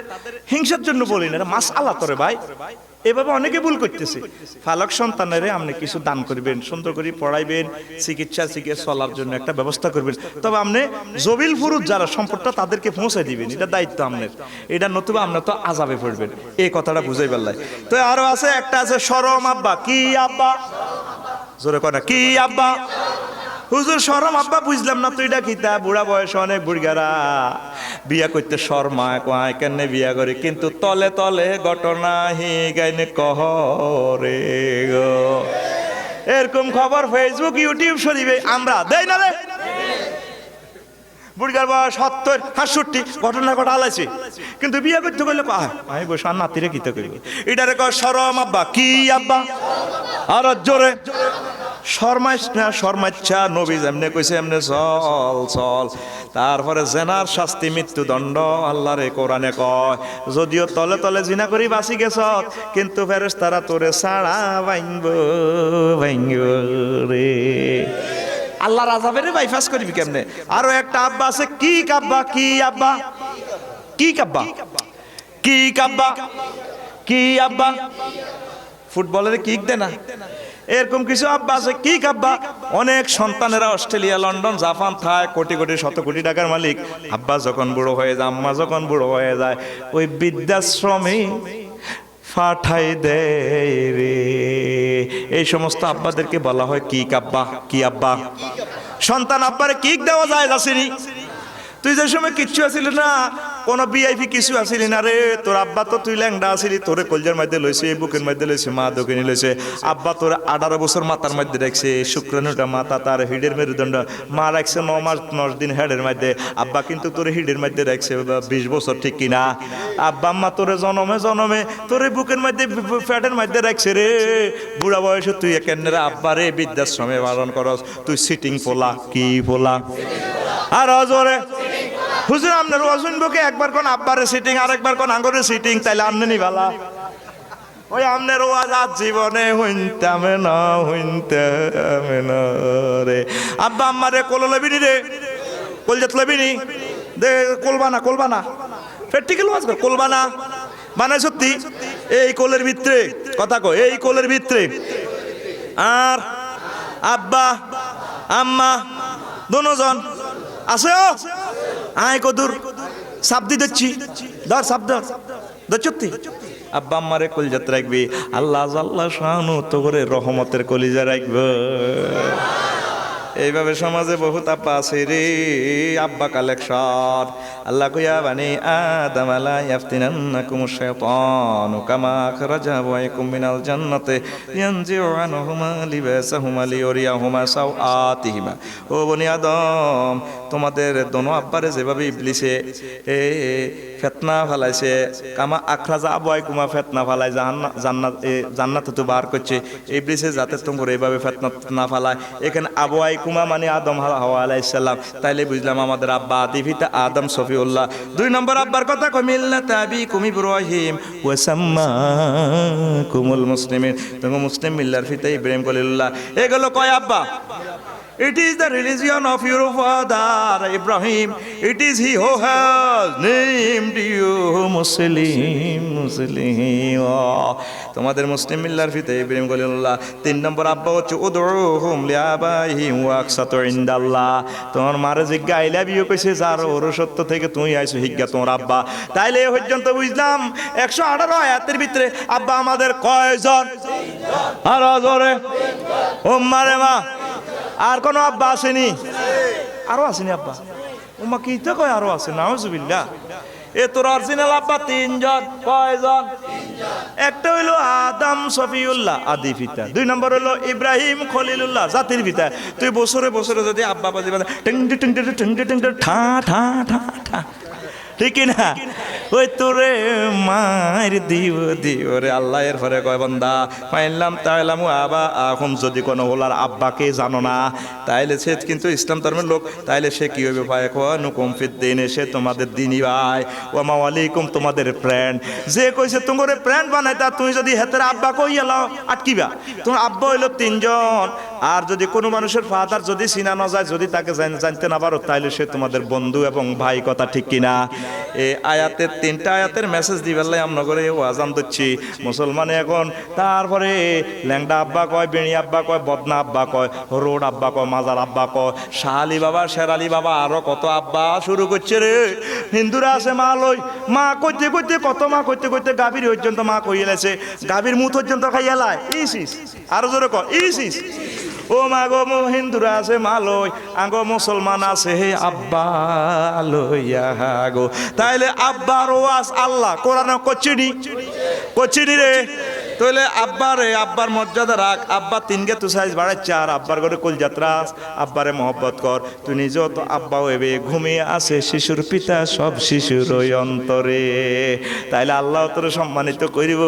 হিংসার জন্য বলি না, মাস আল্লাহ তোরে ভাই, এভাবে অনেকে ভুল করতেছে। ফালক সন্তানের আপনি কিছু দান করবেন, সুন্দর করে পড়াইবেন, চিকিৎসা চলার জন্য একটা ব্যবস্থা করবেন। তবে আপনি জবিল ফুরুত যারা সম্পদটা তাদেরকে পৌঁছে দিবেন, এটা দায়িত্ব আপনার। এটা নতুবা আপনি তো আজাবে পড়বেন, এই কথাটা বুঝাই পারলাই। তো আরো আছে, একটা আছে শরম আব্বা। কি আব্বা? জোরে কয় না, কি আব্বা? হুজুর শরম আব্বা বুঝলাম না তো, এটা কিতা? বুড়া বয়সে অনেক বুড়িগারা বিয়া করতে শর্মায়, কয় কেন বিয়া করে, কিন্তু তলে তলে ঘটনা হি গাইনে কহরে গো। এরকম খবর ফেসবুক ইউটিউব শরীফে আমরা দেই না রে। বুড়িগার বয়স 70 65 ঘটনা ঘটা আলাইছে, কিন্তু বিয়া করতে গেলে আমি বসে আর নাতিরে কিতা করব, এটারে কয় শরম আব্বা। কি আব্বা? আর জোরে শর্মাইস না, শর্মাচ্ছা। নবী যেমনে কইছে এমনে চল চল। তারপরে জেনার শাস্তি মৃত্যুদণ্ড আল্লাহর কোরআনে কয়, যদিও তলে তলে জিনা করি বাঁচি গেছ, কিন্তু ফেরেশতারা তোরে ছাড়া ভাঙব রে। আল্লাহর আযাবের বাইপাস করবি কেমনে? আরো একটা আব্বা আছে, কি কাব্বা? কি আব্বা? কি কাব্বা? কি কাব্বা? কি আব্বা? ফুটবলের কিক দে না, এরকম কিছু আব্বা আছে। কি কাব্বা? অনেক সন্তানেরা Australia, London, Japan থায়, crore crore শত কোটি টাকার মালিক। আব্বা যখন বুড়ো হয়ে যায়, আম্মা যখন বুড়ো হয়ে যায়, ওই বৃদ্ধাশ্রমে পাঠাই দেয় রে। এই সমস্ত আব্বাদেরকে বলা হয় কি কাব্বা। কি আব্বা? সন্তান আব্বারে কিক দেওয়া যায় আসেনি? তুই যে সময় কিচ্ছু আসিলি না, কোন ভিআইপি কিছু আসিলি না রে, তোর আব্বা তো তুই ল্যাংডা আসিলি, তোরে কলজার মধ্যে লইছে, বুকের মধ্যে লইছে, মা দোকানি লইছে। আব্বা তোর 18 বছর মাথার মধ্যে রাখছে, শুক্রাণুটা মাথা, তার হিডের মেরুদণ্ড মা রাখছে 9 মাস 9 দিন হেডের মধ্যে। আব্বা কিন্তু তোর হিডের মধ্যে রাখছে 20 বছর, ঠিক কিনা? আব্বা আম্মা তোরে জনমে জনমে তোরে বুকের মধ্যে ফ্যাটের মধ্যে রাখছে রে। বুড়া বয়সে তুই কেন্দ্রে আব্বারে বৃদ্ধাশ্রমে পালন করস, তুই সিটিং পোলা। কি পোলা? আর জোরে। হুজুর আপনার ওয়াজুন বুকে একবার কোন আব্বারে সিটিং, আরেকবার কোন আঙ্গরে সিটিং, তাইলে আমনে নি ভালা। ওই আমনের ওয়াজ আজ জীবনে হইতামে না রে। আব্বা আম্মারে কোল লবিনি রে, কলজাত লবিনি দে, কোলবানা প্র্যাকটিক্যাল ওয়াজ কর, কোলবানা মানে সত্যি। এই কোলের ভিতরে কথা কয়, এই কোলের ভিতরে আর আব্বা আম্মা দুজন আছে। ও আয় কদুর সাবদি দিচ্ছি, ধর সাব ধর সত্যি। আব্বা আম্মারে কলিজাত রাখবি, আল্লাহ আল্লাহ শানু তো করে রহমতের কলিজা রাখবে। এইভাবে সমাজে বহুত আব্বা আছে রে, আব্বা কালেকশন। আল্লাহ কইয়া বানি আদম লা ইয়াফতিনান্নাকুম শাইতানু কামা আখরাজা আবওয়াইকুম মিনাল জান্নাতি ইয়ানজিউ আনহুমা লিবাসাহুমা লিউরিয়াহুমা সাওআতিহিমা। ও বনি আদম, তোমাদের দোনো আব্বারে যেভাবে ইবলিসে ফেতনা ফালাইছে, কামা আখরাজা আবওয়াইকুমা ফেতনা ফালাই জান্নাত তো বার করছে, ইবলিসে যাতে তোমরা এইভাবে ফেতনা না ফালায়। এখানে আবওয়াইকুমা মানে আদম হাওয়া আলাইহিস সালাম, তাইলে বুঝলাম আমাদের আব্বা আদি পিতা আদম সফিউল্লাহ। 2 নম্বর আব্বার কথা কই মিল্লাত আবিকুম ইব্রাহিম ওয়া সাম্মাকুমুল মুসলিমিন, তুমি মুসলিম মিল্লার পিতা ইব্রাহিম খলিলুল্লাহ। এগুলো কয় আব্বা? It is the religion of your father Ibrahim. It is he who has named you Muslim. তোমাদের মুসলিম মিল্লার ফিতে ইব্রাহিম খলিলুল্লাহ। 3 নম্বর আব্বা হচ্ছে উদউহুম লিআবাইহিম ওয়া আকসাতু ইনদাল্লাহ। তোমার মারে জিজ্ঞা আই লাভ ইউ কইছে, যার ওর সত্য থেকে তুই আইছো হিজ্ঞা তোমার আব্বা। তাইলে এই পর্যন্ত বুঝলাম 118 আয়াতের ভিতরে আব্বা আমাদের কয়জন? আর জোরে ওম্মারে মা। আর কোন আব্বা আসেনি? আরো আসেনি আব্বা? উম্মা কি তো কয় আরো আছে? নাউজুবিল্লাহ। এ তোর অরিজিনাল আব্বা 3 জন। কয়জন? একটা হইলো আদম সফিউল্লাহ আদি পিতা, 2 নম্বর হইলো ইব্রাহিম খলিলুল্লাহ জাতির পিতা। তুই বছরে বছরে যদি আব্বা বাজি বাজে টিং টিং টিং টিং ঠা ঠা ঠা ঠা, ঠিক না? ওই তোরে মায়ের দিও রে আল্লাহ। এর পরে কয় বান্দা পাইলাম তাইলাম আবা আহম, যদি কোনো ওলার আব্বাকে জানো না তাইলে সে কিন্তু ইসলাম ধর্মের লোক, তাইলে সে কি হইবে? ভাই নুকুম ফিদ্দিন, সে তোমাদের দিনী ভাই। ওয়া আলাইকুম, তোমাদের ফ্রেন্ড। যে কইছে তোমারে ফ্রেন্ড বানাইতা, তুমি যদি হেতের আব্বা কইয়া লাও আটকিবা। তোমার আব্বা হইলো 3 জন। আর যদি কোনো মানুষের ফাদার যদি চিনা না যায়, যদি তাকে জানতে না পারো, তাইলে সে তোমাদের বন্ধু এবং ভাই। কথা ঠিক কিনা? এই আয়াতের 3টা আয়াতের মেসেজ দিবেলাই আমরা করে ওয়াজান দিচ্ছি মুসলমানে এখন। তারপরে ল্যাংডা আব্বা কয়, বেণী আব্বা কয়, বদনা আব্বা কয়, রোড আব্বা কয়, মাজার আব্বা কয়, শাহ আলী বাবা, শের আলী বাবা, আরো কত আব্বা শুরু করছে রে। হিন্দুরা আছে মা লই, মা কইতে কইতে কত মা কইতে কইতে গাভীর পর্যন্ত মা কইয়েছে, গাভীর মুখ পর্যন্ত খাইয়ালায়। ইস আরো জোরে কয় ইস। ও মা গো, হিন্দুরা আছে মা লই, আগো মুসলমান আছে হে আব্বা লইয়া গো। তাইলে আব্বার ওয়াজ আল্লাহ কোরআনে কচ্ছিনি রে। তাইলে আব্বার মর্যাদা রাখ। আব্বা 3 গে তুই সাইজ বাড়াচ্ছে, আর আব্বার ঘরে কুল যাত্রা, আব্বারে মহব্বত কর। তুই নিজেও তো আব্বা হইবে, ঘুমিয়ে আছে শিশুর পিতা সব শিশুর ওই অন্তরে। তাইলে আল্লাহ তোর সম্মানিত করিব।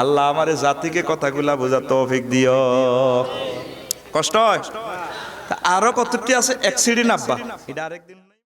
আল্লাহ আমারে জাতিকে কথাগুলা বোঝা তৌফিক দিও। কষ্ট হয়। আরো কতটি আছে অ্যাক্সিডেন্ট আব্বা, এটা আরেকদিন।